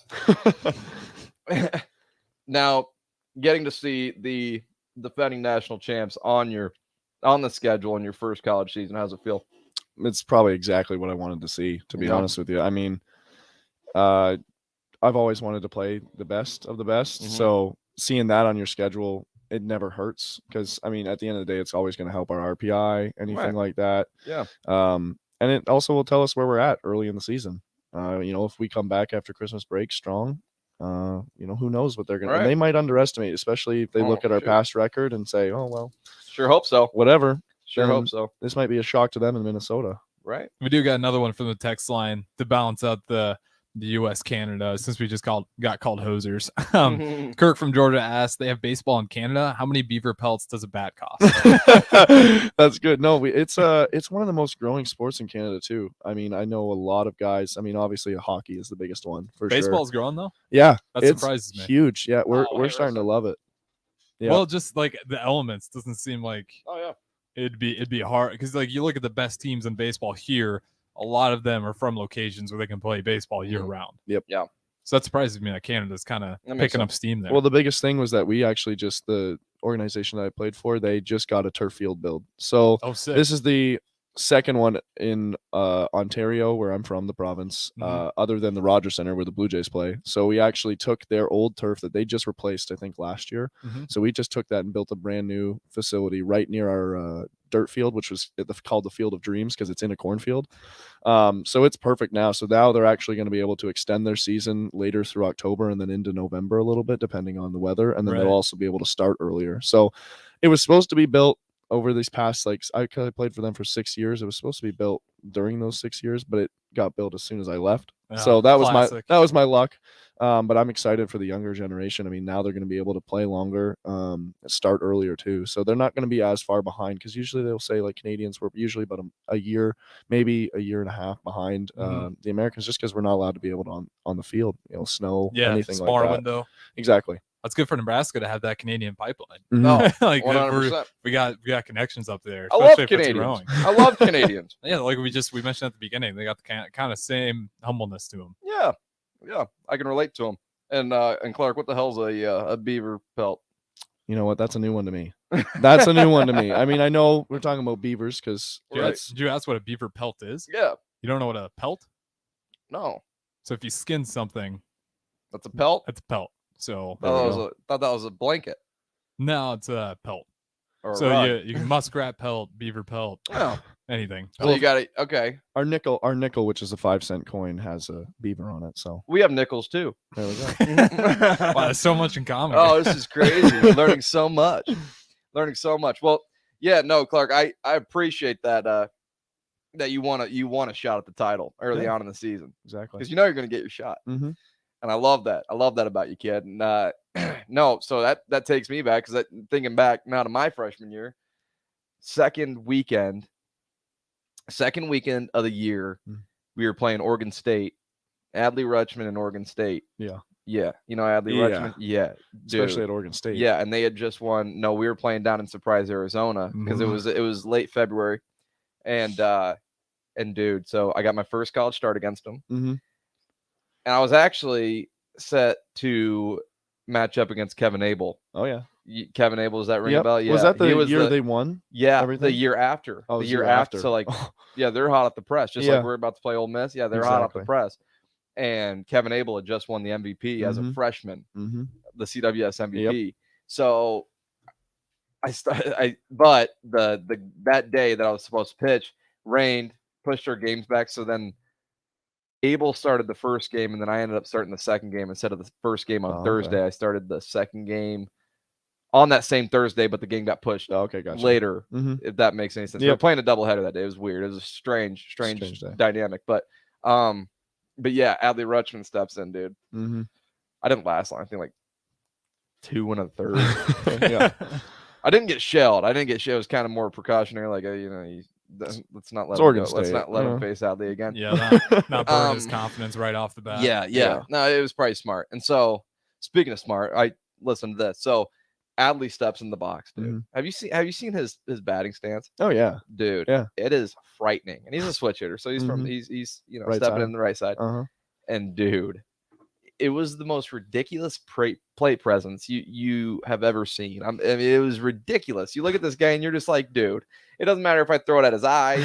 that. Now, getting to see the defending national champs on the schedule in your first college season, how's it feel? It's probably exactly what I wanted to see, to be Yeah. honest with you. I mean, I've always wanted to play the best of the best. So seeing that on your schedule, it never hurts because, I mean, at the end of the day, it's always going to help our RPI, anything like that. Yeah. And it also will tell us where we're at early in the season. If we come back after Christmas break strong, who knows what they're going to, and they might underestimate, especially if they look at our past record and say, oh, well, sure hope so. Whatever. Sure hope so. This might be a shock to them in Minnesota. Right. We do got another one from the text line to balance out the U.S. Canada, since we just got called hosers. Kirk from Georgia asked, they have baseball in Canada. How many beaver pelts does a bat cost? That's good. No, it's one of the most growing sports in Canada too. I mean, I know a lot of guys. I mean, obviously hockey is the biggest one for sure. Baseball's growing though? Yeah. That it's surprises me. huge. Yeah, we're starting to love it. Yeah. Well, just like the elements doesn't seem like it'd be hard because like you look at the best teams in baseball here, a lot of them are from locations where they can play baseball year round. Yep. Yeah. So that surprises me that Canada's kind of picking up steam there. Well, the biggest thing was that we actually the organization that I played for, they just got a turf field build. So sick. This is the second one in Ontario, where I'm from, the province, other than the Rogers Center where the Blue Jays play. So we actually took their old turf that they just replaced, I think, last year. So we just took that and built a brand new facility right near our dirt field, which was called the Field of Dreams because it's in a cornfield. So it's perfect now. So now they're actually going to be able to extend their season later through October and then into November a little bit, depending on the weather. And then they'll also be able to start earlier. So it was supposed to be built over these past, I played for them for 6 years. It was supposed to be built during those 6 years, but it got built as soon as I left. So that was my luck. But I'm excited for the younger generation. I mean, now they're going to be able to play longer, start earlier too. So they're not going to be as far behind because usually they'll say like Canadians were usually about a year, maybe a year and a half behind the Americans, just because we're not allowed to be able to on the field, snow, anything like that. Smaller window. Exactly. That's good for Nebraska to have that Canadian pipeline. No, like 100%. we got connections up there. I love especially if it's Canadians. growing. I love Canadians. Yeah, like we mentioned at the beginning, they got the kind of same humbleness to them. Yeah, I can relate to them. And Clark, what the hell's a beaver pelt? You know what? That's a new one to me. That's a new one to me. I mean, I know we're talking about beavers because Did you ask what a beaver pelt is? Yeah. You don't know what a pelt? No. So if you skin something, that's a pelt. That's a pelt. So thought that was a blanket. No, it's a pelt. Or so you can muskrat pelt, beaver pelt, anything. So you got it. Okay. Our nickel, which is a 5-cent coin, has a beaver on it. So we have nickels too. There we go. Wow, there's so much in common. Oh, this is crazy. Learning so much. Well, yeah, no, Clark, I appreciate that that you want a shot at the title early on in the season. Exactly. Because you're going to get your shot. And I love that. I love that about you, kid. And no, so that takes me back because thinking back now to my freshman year, second weekend of the year, we were playing Oregon State, Adley Rutschman and Oregon State. Yeah. Yeah, you know Adley Yeah. Rutschman. Yeah, Especially dude. at Oregon State. Yeah, and they had just won. No, we were playing down in Surprise, Arizona, because it was late February, and dude, so I got my first college start against them, Mm-hmm. and I was actually set to match up against Kevin Abel. Oh yeah, Kevin Abel, does that ring a Yep. bell? Yeah, Was that the he was year they won? Yeah, the everything? year after. Oh, it The was year year after. after. So like, yeah, they're hot off the press, just Yeah. like we're about to play Ole Miss. Yeah, they're hot off the Exactly. press. And Kevin Abel had just won the MVP as a Mhm. freshman, Mm-hmm. the CWS MVP. So but that day that I was supposed to pitch rained, pushed our games back. So then Abel started the first game, and then I ended up starting the second game instead of the first game on Oh, okay. Thursday. I started the second game on that same Thursday, but the game got pushed gotcha. later, Mhm. if that makes any sense. We Yep. were playing a doubleheader that day. It was weird. It was a strange day. dynamic. But yeah, Adley Rutschman steps in, dude. Mhm. I didn't last long. I think like 2 1/3. Yeah. I didn't get shelled. It was kind of more precautionary, like let's not let It's him Oregon go. Let's State, not let him yeah. face Adley again. Yeah, not burn his confidence right off the bat. Yeah. No, it was probably smart. And so, speaking of smart, I listened to this. So, Adley steps in the box, dude. Mhm. Have you seen his batting stance? Oh yeah, Dude. Yeah. It is frightening. And he's a switch hitter, so he's from Mhm. he's Right stepping side. in the right side. Uh-huh. And dude, it was the most ridiculous plate presence you have ever seen. I mean, it was ridiculous. You look at this guy and you're just like, dude, it doesn't matter if I throw it at his eyes,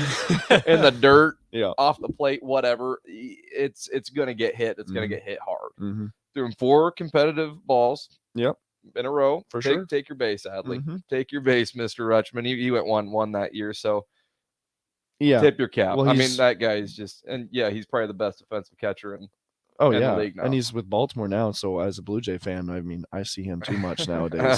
in the dirt, Yeah. off the plate, whatever. It's gonna get hit. It's gonna get hit hard. Mhm. Threw him 4 competitive balls. Yep. In a row. For sure. Take your base, Adley. Mhm. Take your base, Mr. Rutschman. He went 1-1 that year, so Yeah. tip your cap. Well, I mean, he's- that guy is just, and yeah, he's probably the best defensive catcher in Oh the yeah, league now. and he's with Baltimore now. So as a Blue Jay fan, I mean, I see him too much nowadays.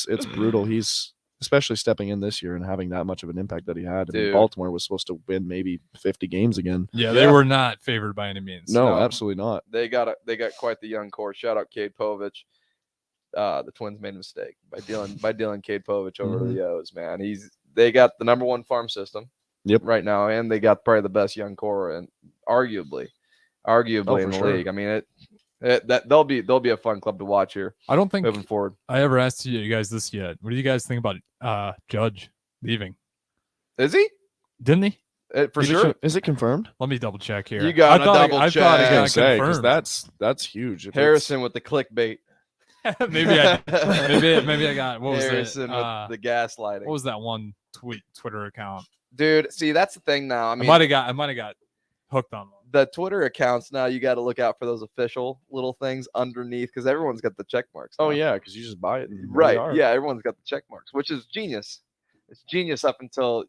It's brutal. He's especially stepping in this year and having that much of an impact that he had. I mean, Dude. Baltimore was supposed to win maybe 50 games again. Yeah, they were not favored by any means. No, absolutely not. They got quite the young core. Shout out Cade Povich. The Twins made a mistake by dealing Cade Povich over to the O's, man. They got the number 1 farm system right now, and they got probably the best young core, and arguably in the league. I mean, they'll be a fun club to watch here. I don't think moving forward. I ever asked you guys this yet. What do you guys think about Judge leaving? Is he? Didn't he? For sure. Is it confirmed? Let me double check here. You got I thought double I check. thought it I got was gonna say, 'cause confirmed. that's huge. If Harrison with the clickbait. maybe I got what was Harrison it? with the gaslighting. What was that one Twitter account? Dude, see, that's the thing now. I mean, I might have got hooked on one. The Twitter accounts now, you got to look out for those official little things underneath, because everyone's got the check marks now. Oh yeah, because you just buy it. And there Right. you are. Yeah, everyone's got the check marks, which is genius. It's genius up until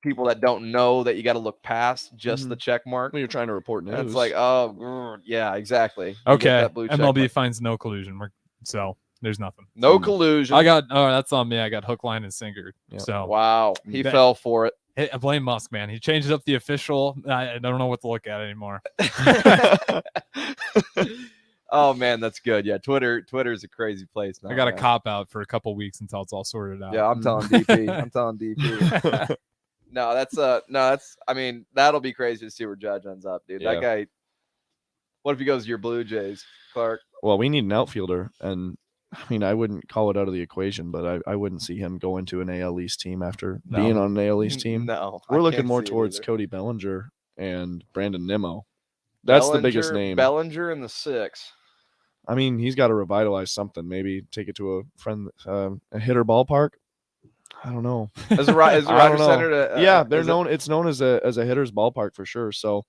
people that don't know that you got to look past just the check mark. When you're trying to report news. And it's like, yeah, exactly. You get Okay, that blue check MLB mark. finds no collusion. So there's nothing. No collusion. That's on me. I got hook, line, and sinker. So wow, he fell for it. Hey, I blame Musk, man. He changed up the official. I don't know what to look at anymore. Oh man, that's good. Yeah, Twitter's a crazy place now. I got a man. cop out for a couple weeks until it's all sorted out. Yeah, I'm telling DP. I'm telling DP. No, that's. I mean, that'll be crazy to see where Judge ends up, dude. Yeah. That guy. What if he goes to your Blue Jays, Clark? Well, we need an outfielder, and I mean, I wouldn't call it out of the equation, but I wouldn't see him going to an AL East team after being on an AL East team. No, I we're looking can't more see it towards either. Cody Bellinger and Brandon Nimmo. That's the biggest name. Bellinger in the 6. I mean, he's got to revitalize something. Maybe take it to a hitter ballpark. I don't know. Is the Rogers Center? Yeah, they're known. It's known as a hitter's ballpark for sure. So,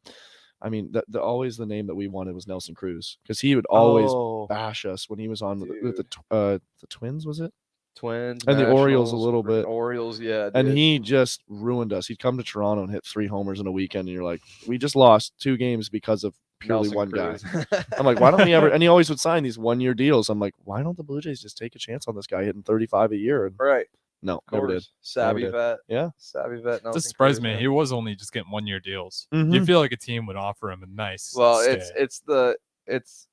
I mean, always the name that we wanted was Nelson Cruz, because he would always bash us when he was on with the Twins. Was it Twins and the Orioles a Nationals, little bit? Orioles, yeah. And dude. he just ruined us. He'd come to Toronto and hit 3 homers in a weekend, and you're like, we just lost 2 games because of purely Nelson one Cruz. guy. I'm like, why don't we ever? And he always would sign these 1-year deals. I'm like, why don't the Blue Jays just take a chance on this guy hitting 35 a year? And Right. no, Of never did. course. Savvy Never did. vet. Yeah. Savvy vet. This surprised me. He was only just getting 1-year deals. You Mhm. feel like a team would offer him a nice. Well, stay.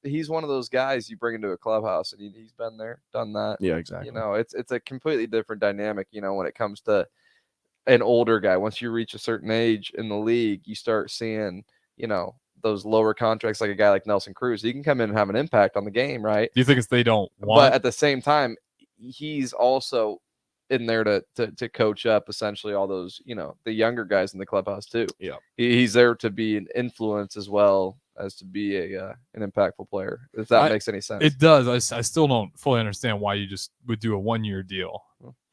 he's one of those guys you bring into a clubhouse, and he's been there, done that. Yeah, exactly. You know, it's a completely different dynamic. You know, when it comes to an older guy, once you reach a certain age in the league, you start seeing, you know, those lower contracts, like a guy like Nelson Cruz. He can come in and have an impact on the game, right? Do you think it's they don't want? But at the same time, he's also in there to coach up essentially all those, the younger guys in the clubhouse too. Yeah, he's there to be an influence as well as to be an impactful player. If that makes any sense. It does. I still don't fully understand why you just would do a 1-year deal.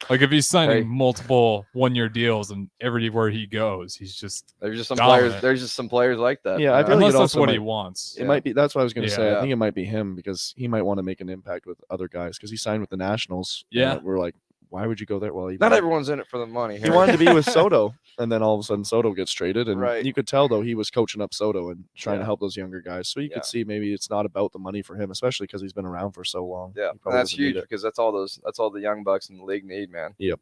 Like if he's signing multiple 1-year deals and everywhere he goes, he's just there's just some dominant. players. There's just some players like that. Yeah, I feel unless like that's what he wants. It might be. That's what I was going to say. Yeah. I think it might be him because he might want to make an impact with other guys because he signed with the Nationals. Yeah, we're like, why would you go there? Well, not everyone's in it for the money. He wanted to be with Soto, and then all of a sudden Soto gets traded, and Right. you could tell though he was coaching up Soto and trying to help those younger guys. So you could see maybe it's not about the money for him, especially because he's been around for so long. Yeah, He probably that's doesn't need huge it. because that's all the young bucks in the league need, man. Yep.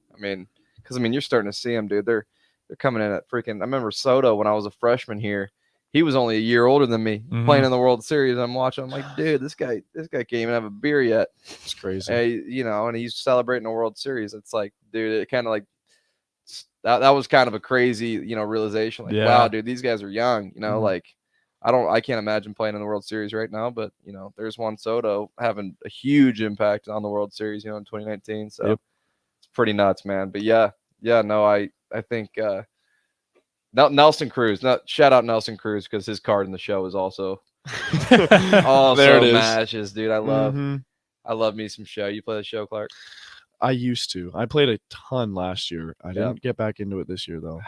Because you're starting to see them, dude. They're coming in at freaking. I remember Soto when I was a freshman here. He was only a year older than me, playing in the World Series. I'm watching. I'm like, dude, this guy can't even have a beer yet. It's crazy. And he's celebrating a World Series. It's like, dude, it kind of like that was kind of a crazy, realization. Like, wow, dude, these guys are young. Like I can't imagine playing in the World Series right now. But there's Juan Soto having a huge impact on the World Series, in 2019. So it's pretty nuts, man. But no, I think. Nelson Cruz. Shout out Nelson Cruz because his card in the show is also there it is. matches, dude. I love me some show. You play the show, Clark? I used to. I played a ton last year. I didn't get back into it this year though.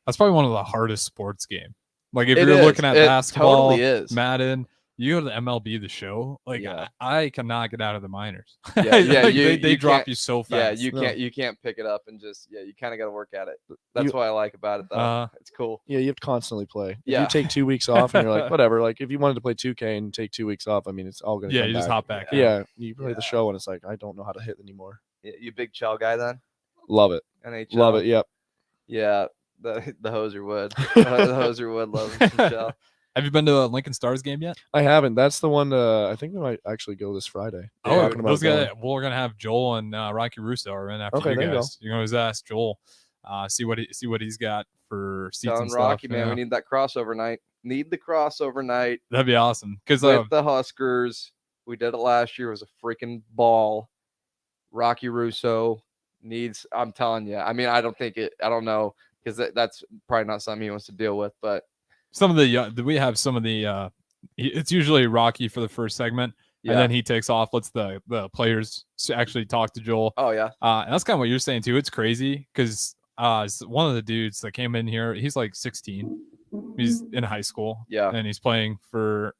That's probably one of the hardest sports game. Like if It you're is. looking at It basketball, totally is. Madden, you go to the MLB the show. Like I cannot get out of the minors. Yeah, Like, you they drop can't- you so Yeah, fast. you can't pick it up and just you kind of got to work at it. That's what I like about it though. It's cool. Yeah, you have to constantly play. If Yeah. you take 2 weeks off and you're like, whatever. Like if you wanted to play 2K and take 2 weeks off, I mean, it's all gonna. Yeah, come you just back. hop back in. Yeah, you play the show and it's like I don't know how to hit anymore. You big Chell guy then? Love it. NHL. Love it. Yep. Yeah, the hoser would. The hoser would love some Chell. Have you been to a Lincoln Stars game yet? I haven't. That's the one. I think we might actually go this Friday. Oh, Talking about those guys. going. We're gonna have Joel and Rocky Russo are in after Okay, you there you go. guys. You can always ask Joel, see what he's got for seats Telling and stuff. Rocky, man, Yeah. we need that crossover night. Need the crossover night. That'd be awesome because With the Huskers. We did it last year. It was a freaking ball. Rocky Russo needs. I'm telling you. I mean, I don't know because that's probably not something he wants to deal with. But some of the we have some of the. It's usually Rocky for the first segment, Yeah. and then he takes off. Lets the players actually talk to Joel. Oh yeah, and that's kind of what you're saying too. It's crazy because one of the dudes that came in here, he's like 16. He's in high school. Yeah. And he's playing for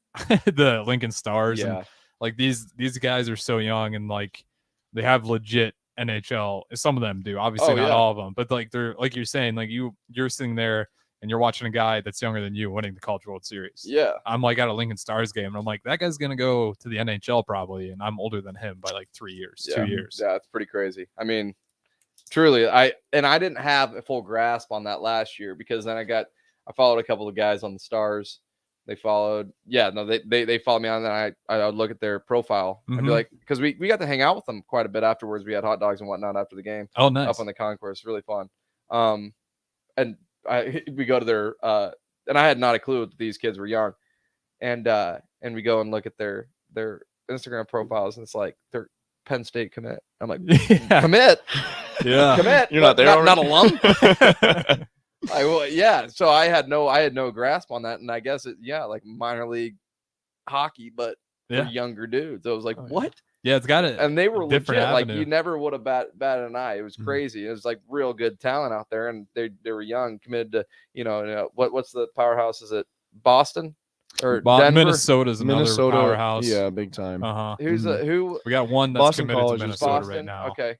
the Lincoln Stars. Yeah. And like these guys are so young and like they have legit NHL. Some of them do, obviously not all of them, but like they're like you're saying, like you're sitting there and you're watching a guy that's younger than you winning the College World Series. Yeah. I'm like at a Lincoln Stars game and I'm like, that guy's gonna go to the NHL probably, and I'm older than him by like 3 years, 2 years. Yeah, it's pretty crazy. I mean, truly, I didn't have a full grasp on that last year because then I followed a couple of guys on the Stars. They followed, they followed me on that. I would look at their profile and be like, because we got to hang out with them quite a bit afterwards. We had hot dogs and whatnot after the game. Oh, nice. Up on the concourse, really fun. And we go to their and I had not a clue that these kids were young, and we go and look at their Instagram profiles and it's like they're Penn State commit. I'm like, commit, commit. You're not there, not alum. So I had no grasp on that, and I guess like minor league hockey, but for younger dudes. I was like, what? Yeah, it's got it. And they were legit. Different Like avenue. you never would have batted an eye. It was crazy. It was like real good talent out there, and they were young, committed to what's the powerhouse? Is it Boston or Denver? Minnesota's another powerhouse. Yeah, big time. Who? We got one that's Boston committed College to is Minnesota Boston right now. Okay.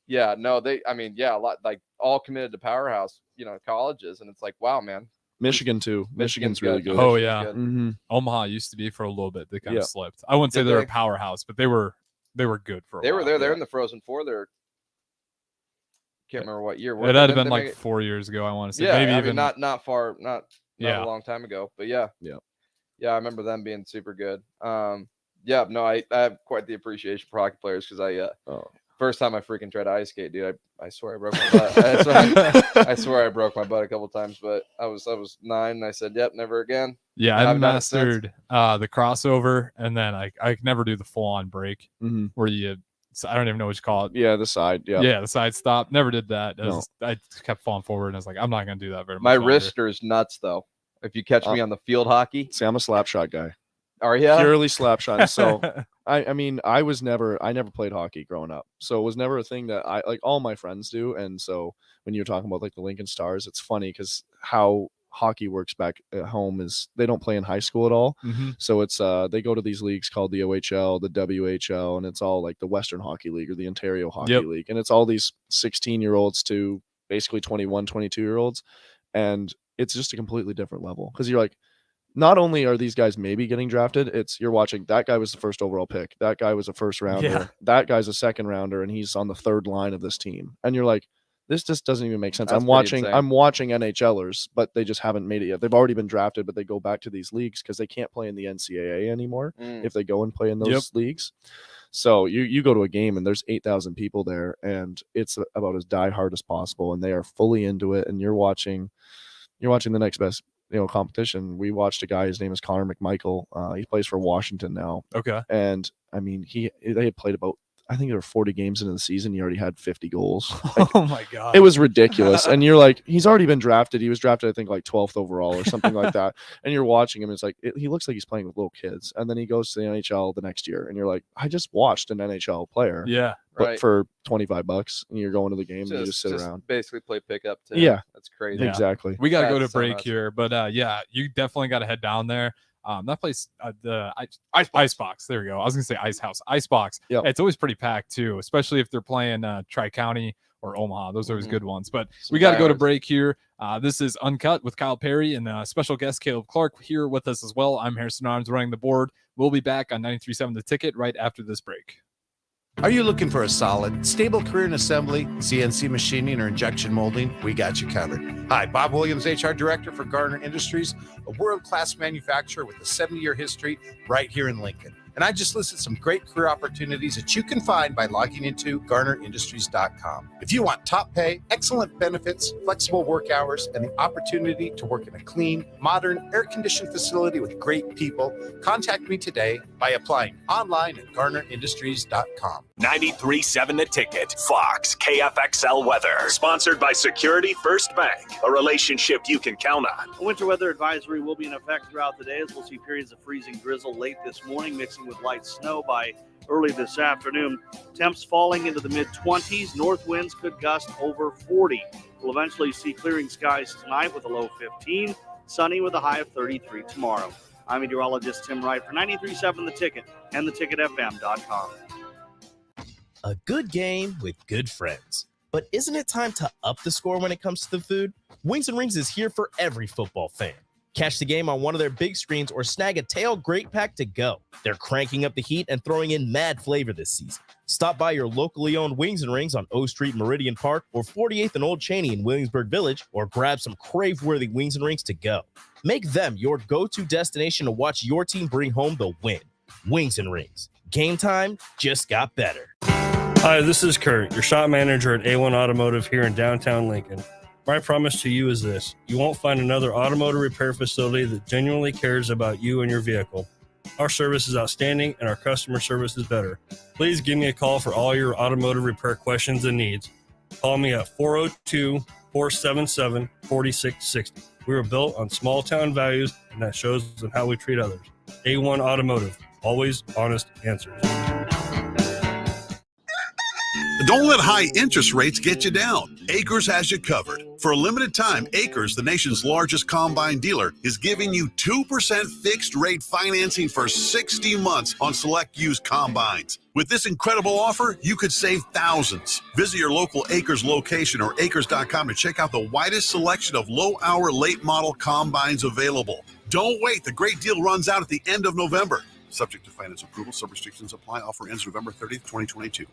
Yeah, no, a lot like all committed to powerhouse, colleges, and it's like, wow, man. Michigan too. Michigan's really good. Oh yeah, Mm-hmm. Omaha used to be for a little bit. They kind Yeah. of slipped. I wouldn't say Did they're they? a powerhouse, but they were good for a They while. were there. They're in the Frozen Four. Can't remember what year. It had been like 4 years ago. I want to say maybe I even mean, not far, not a long time ago, but yeah. I remember them being super good. I have quite the appreciation for hockey players because First time I freaking tried to ice skate, dude, I swear I broke my butt. I swear I broke my butt a couple times, but I was 9 and I said, yep, never again. Yeah, I mastered the crossover, and then I could never do the full on break where you. I don't even know what you call it. Yeah, the side. Yeah, yeah, the side stop. Never did that. No. I kept falling forward, and I was like, I'm not gonna do that very much. My longer. wrister is nuts, though. If you catch me on the field hockey, see, I'm a slap shot guy. Are you purely slap shot? So I mean, I never played hockey growing up, so it was never a thing that I like. All my friends do, and so when you're talking about like the Lincoln Stars, it's funny because how hockey works back at home is they don't play in high school at all. So it's they go to these leagues called the OHL, the WHL, and it's all like the Western Hockey League or the Ontario Hockey League, and it's all these 16-year-olds to basically 21, 22-year-olds, and it's just a completely different level because you're like, not only are these guys maybe getting drafted, it's you're watching that guy was the first overall pick, that guy was a first rounder, that guy's a second rounder, and he's on the third line of this team, and you're like, this just doesn't even make sense. I'm watching NHLers, but they just haven't made it yet. They've already been drafted, but they go back to these leagues because they can't play in the NCAA anymore if they go and play in those leagues. So you go to a game and there's 8,000 people there, and it's about as diehard as possible, and they are fully into it. And you're watching the next best competition. We watched a guy. His name is Connor McMichael. He plays for Washington now. Okay, and I mean they had played about. I think there were 40 games into the season. He already had 50 goals. Like, oh my God. It was ridiculous. And you're like, he's already been drafted. He was drafted, I think, like 12th overall or something like that. And you're watching him. It's like, he looks like he's playing with little kids. And then he goes to the NHL the next year. And you're like, I just watched an NHL player. Yeah. But for $25 and you're going to the game and you just sit around. Basically play pickup. Yeah. That's crazy. Exactly. We got to go to break here. But yeah, you definitely got to head down there. That place, the Icebox. There we go. I was gonna say Ice House, Icebox. Yeah, it's always pretty packed too, especially if they're playing Tri-County or Omaha. Those are always good ones. But we got to go to break here. This is Uncut with Kyle Perry and special guest Caleb Clark here with us as well. I'm Harrison Arms running the board. We'll be back on 93.7 The Ticket right after this break. Are you looking for a solid, stable career in assembly, CNC machining, or injection molding? We got you covered. Hi, Bob Williams, HR Director for Garner Industries, a world-class manufacturer with a 70-year history right here in Lincoln. And I just listed some great career opportunities that you can find by logging into GarnerIndustries.com. If you want top pay, excellent benefits, flexible work hours, and the opportunity to work in a clean, modern, air-conditioned facility with great people, contact me today by applying online at GarnerIndustries.com. 93.7 The Ticket, Fox, KFXL weather. Sponsored by Security First Bank, a relationship you can count on. A winter weather advisory will be in effect throughout the day as we'll see periods of freezing drizzle late this morning, mixing with light snow by early this afternoon. Temps falling into the mid-20s. North winds could gust over 40. We'll eventually see clearing skies tonight with a low 15, sunny with a high of 33 tomorrow. I'm meteorologist Tim Wright for 93.7 The Ticket and theticketfm.com. A good game with good friends. But isn't it time to up the score when it comes to the food? Wings and Rings is here for every football fan. Catch the game on one of their big screens or snag a tailgate pack to go. They're cranking up the heat and throwing in mad flavor this season. Stop by your locally owned Wings and Rings on O Street, Meridian Park, or 48th and Old Cheney in Williamsburg Village, or grab some crave-worthy Wings and Rings to go. Make them your go-to destination to watch your team bring home the win. Wings and Rings. Game time just got better. Hi, this is Kurt, your shop manager at A1 Automotive here in downtown Lincoln. My promise to you is this: you won't find another automotive repair facility that genuinely cares about you and your vehicle. Our service is outstanding and our customer service is better. Please give me a call for all your automotive repair questions and needs. Call me at 402-477-4660. We were built on small town values, and that shows in how we treat others. A1 Automotive, always honest answers. Don't let high interest rates get you down. Acres has you covered. For a limited time, Acres, the nation's largest combine dealer, is giving you 2% fixed rate financing for 60 months on select used combines. With this incredible offer, you could save thousands. Visit your local Acres location or acres.com to check out the widest selection of low-hour, late-model combines available. Don't wait. The great deal runs out at the end of November. Subject to finance approval. Some restrictions apply. Offer ends November 30th, 2022.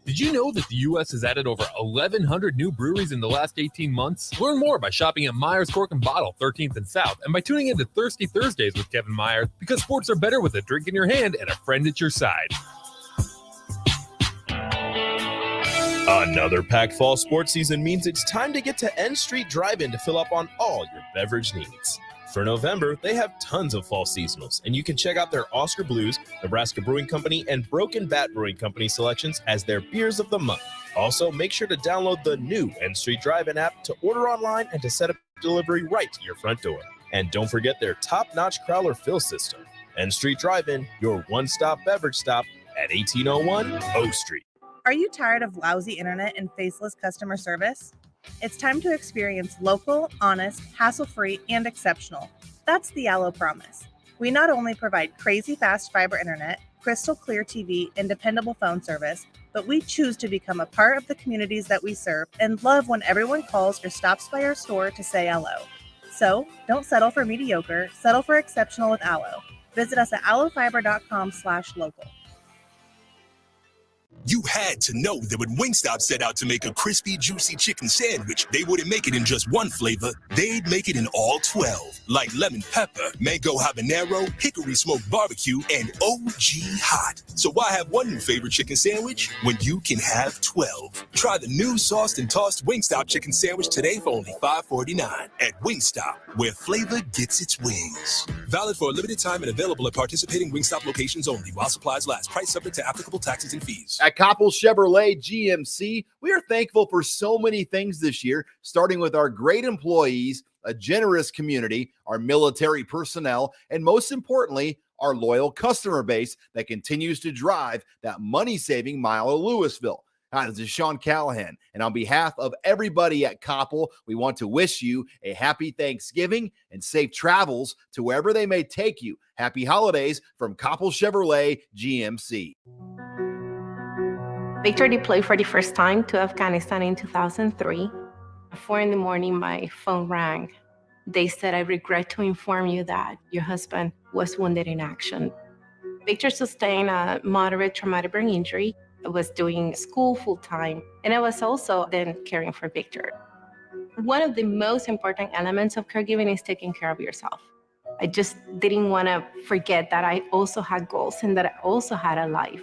Did you know that the U.S. has added over 1,100 new breweries in the last 18 months? Learn more by shopping at Myers Cork and Bottle, 13th and South, and by tuning into Thirsty Thursdays with Kevin Myers, because sports are better with a drink in your hand and a friend at your side. Another packed fall sports season means it's time to get to N Street Drive-In to fill up on all your beverage needs. For November, they have tons of fall seasonals, and you can check out their Oscar Blues, Nebraska Brewing Company, and Broken Bat Brewing Company selections as their beers of the month. Also, make sure to download the new N Street Drive-In app to order online and to set up delivery right to your front door. And don't forget their top-notch Crowler fill system. N Street Drive-In, your one-stop beverage stop at 1801 O Street. Are you tired of lousy internet and faceless customer service? It's time to experience local, honest, hassle-free, and exceptional. That's the Allo Promise. We not only provide crazy fast fiber internet, crystal clear TV, and dependable phone service, but we choose to become a part of the communities that we serve and love when everyone calls or stops by our store to say hello. So don't settle for mediocre, settle for exceptional with Allo. Visit us at allofiber.com/local. You had to know that when Wingstop set out to make a crispy, juicy chicken sandwich, they wouldn't make it in just one flavor. They'd make it in all 12, like lemon pepper, mango habanero, hickory smoked barbecue, and OG hot. So why have one new favorite chicken sandwich when you can have 12? Try the new sauced and tossed Wingstop chicken sandwich today for only $5.49 at Wingstop, where flavor gets its wings. Valid for a limited time and available at participating Wingstop locations only while supplies last. Price subject to applicable taxes and fees. At Koppel Chevrolet GMC, we are thankful for so many things this year, starting with our great employees, a generous community, our military personnel, and most importantly, our loyal customer base that continues to drive that money-saving mile of Louisville. Hi, this is Sean Callahan, and on behalf of everybody at Koppel, we want to wish you a happy Thanksgiving and safe travels to wherever they may take you. Happy holidays from Koppel Chevrolet GMC. Victor deployed for the first time to Afghanistan in 2003. At 4 a.m, my phone rang. They said, "I regret to inform you that your husband was wounded in action." Victor sustained a moderate traumatic brain injury. I was doing school full-time, and I was also then caring for Victor. One of the most important elements of caregiving is taking care of yourself. I just didn't want to forget that I also had goals and that I also had a life.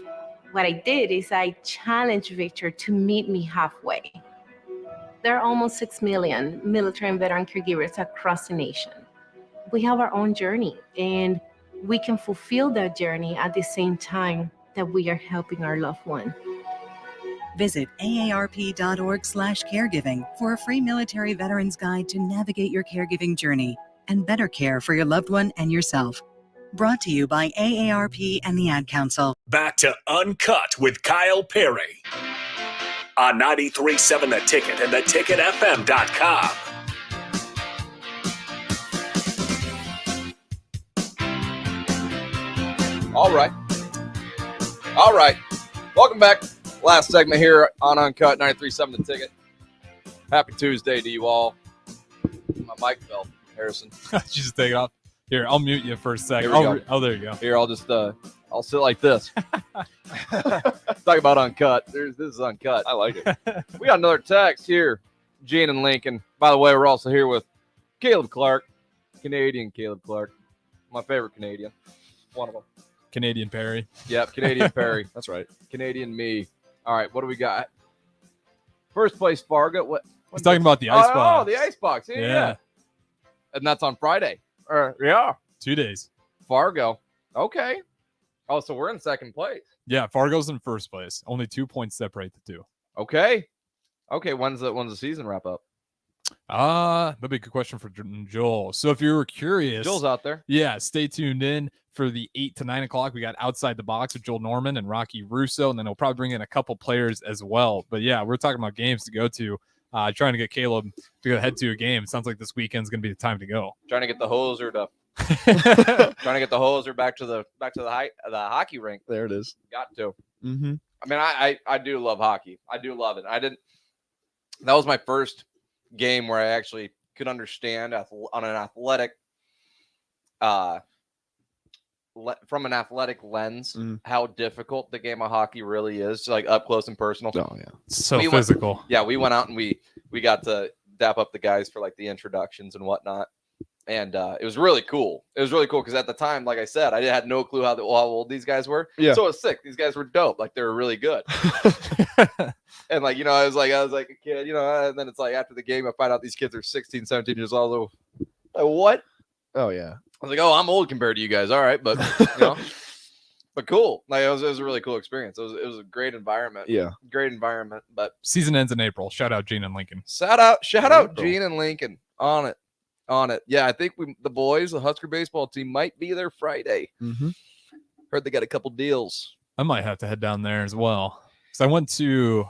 What I did is I challenged Victor to meet me halfway. There are almost 6 million military and veteran caregivers across the nation. We have our own journey, and we can fulfill that journey at the same time that we are helping our loved one. Visit aarp.org/caregiving for a free military veterans guide to navigate your caregiving journey and better care for your loved one and yourself. Brought to you by AARP and the Ad Council. Back to Uncut with Kyle Perry on 93.7 The Ticket and theticketfm.com. All right. Welcome back. Last segment here on Uncut 93.7 The Ticket. Happy Tuesday to you all. My mic fell, Harrison. Just take it off. Here, I'll mute you for a second. Here we go. Oh, there you go. Here, I'll just I'll sit like this. Talk about Uncut. This is Uncut. I like it. We got another text here. Gene and Lincoln. By the way, we're also here with Caleb Clark, Canadian Caleb Clark. My favorite Canadian. One of them. Canadian Perry. Yep, Canadian Perry. That's right. Canadian me. All right, what do we got? First place, Fargo. What? He's talking about the ice box. Oh, the ice box. Yeah. And that's on Friday. Yeah. 2 days. Fargo. Okay. Oh, so we're in second place. Yeah, Fargo's in first place. Only 2 points separate the two. Okay. When's the season wrap up? That'd be a good question for Joel. So if you were curious, Joel's out there. Yeah, stay tuned in for the 8 to 9 o'clock. We got Outside the Box with Joel Norman and Rocky Russo, and then he'll probably bring in a couple players as well. But yeah, we're talking about games to go to. Trying to get Caleb to go head to a game. Sounds like this weekend's gonna be the time to go. Trying to get the hoser back to the hockey rink. There it is. Got to. Mm-hmm. I mean, I do love hockey. I do love it. That was my first game where I actually could understand on an athletic, from an athletic lens, how difficult the game of hockey really is, like up close and personal. Oh yeah, so physical. We went out and we got to dap up the guys for like the introductions and whatnot, And it was really cool. It was really cool because at the time, like I said, I had no clue how old these guys were. Yeah. So it was sick. These guys were dope. Like they were really good. And like, I was like a kid, and then it's like after the game, I find out these kids are 16, 17 years old. Like, what? Oh yeah. I was like, oh, I'm old compared to you guys. All right, but but cool. Like it was a really cool experience. It was a great environment. Yeah. Great environment. But season ends in April. Shout out Gene and Lincoln. Shout out Gene and Lincoln on it. Yeah, I think the boys, the Husker baseball team, might be there Friday. Mm-hmm. Heard they got a couple deals. I might have to head down there as well. Because I went to,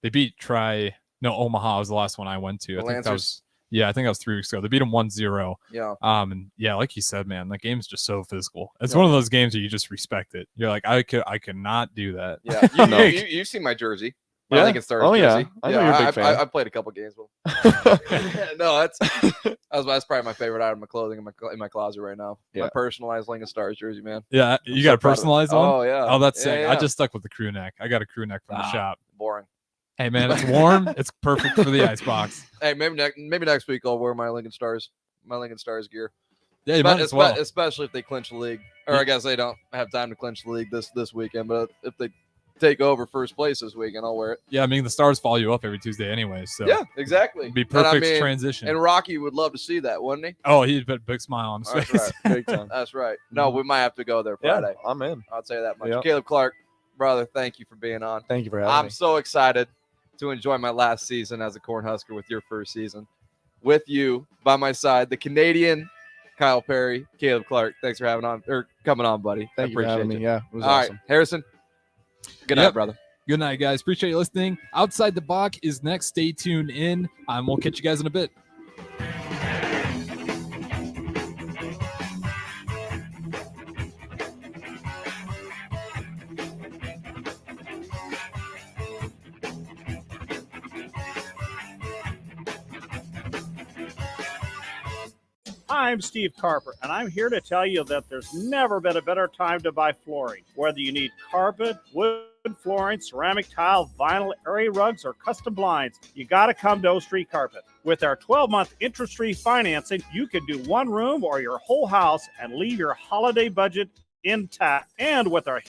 they beat Omaha was the last one I went to. I think that was 3 weeks ago. They beat them 1-0. Yeah. And yeah, like you said, man, that game's just so physical. It's one of those games where you just respect it. You're like, I cannot do that. Yeah. You've seen my jersey. My Lincoln Stars jersey. I know you're a big fan. I played a couple games with them. No, that's probably my favorite item of clothing in my closet right now. Yeah. My personalized Lincoln Stars jersey, man. Yeah, you got a personalized one? Oh yeah. Oh, that's sick. Yeah. I just stuck with the crew neck. I got a crew neck from the shop. Boring. Hey man, it's warm. It's perfect for the ice box. Hey, maybe next week I'll wear my Lincoln Stars gear. Yeah, you might as well. Especially if they clinch the league, or I guess they don't have time to clinch the league this weekend. But if they take over first place this weekend, I'll wear it. Yeah, I mean the Stars follow you up every Tuesday anyway. So yeah, exactly. It'd be perfect transition. And Rocky would love to see that, wouldn't he? Oh, he'd put a big smile on his face. That's right. Big time. That's right. No, we might have to go there Friday. Yeah, I'm in. I'll tell you that much. Yep. Caleb Clark, brother, thank you for being on. Thank you for having me. I'm so excited to enjoy my last season as a Cornhusker with your first season. With you by my side, the Canadian Kyle Perry, Caleb Clark. Thanks for coming on, buddy. Thank you for having me. Yeah, it was All awesome. right, Harrison. Good night, brother. Good night, guys. Appreciate you listening. Outside the Box is next. Stay tuned in. We'll catch you guys in a bit. I'm Steve Carper, and I'm here to tell you that there's never been a better time to buy flooring. Whether you need carpet, wood flooring, ceramic tile, vinyl, area rugs, or custom blinds, you got to come to O Street Carpet. With our 12-month interest-free financing, you can do one room or your whole house and leave your holiday budget intact. And with our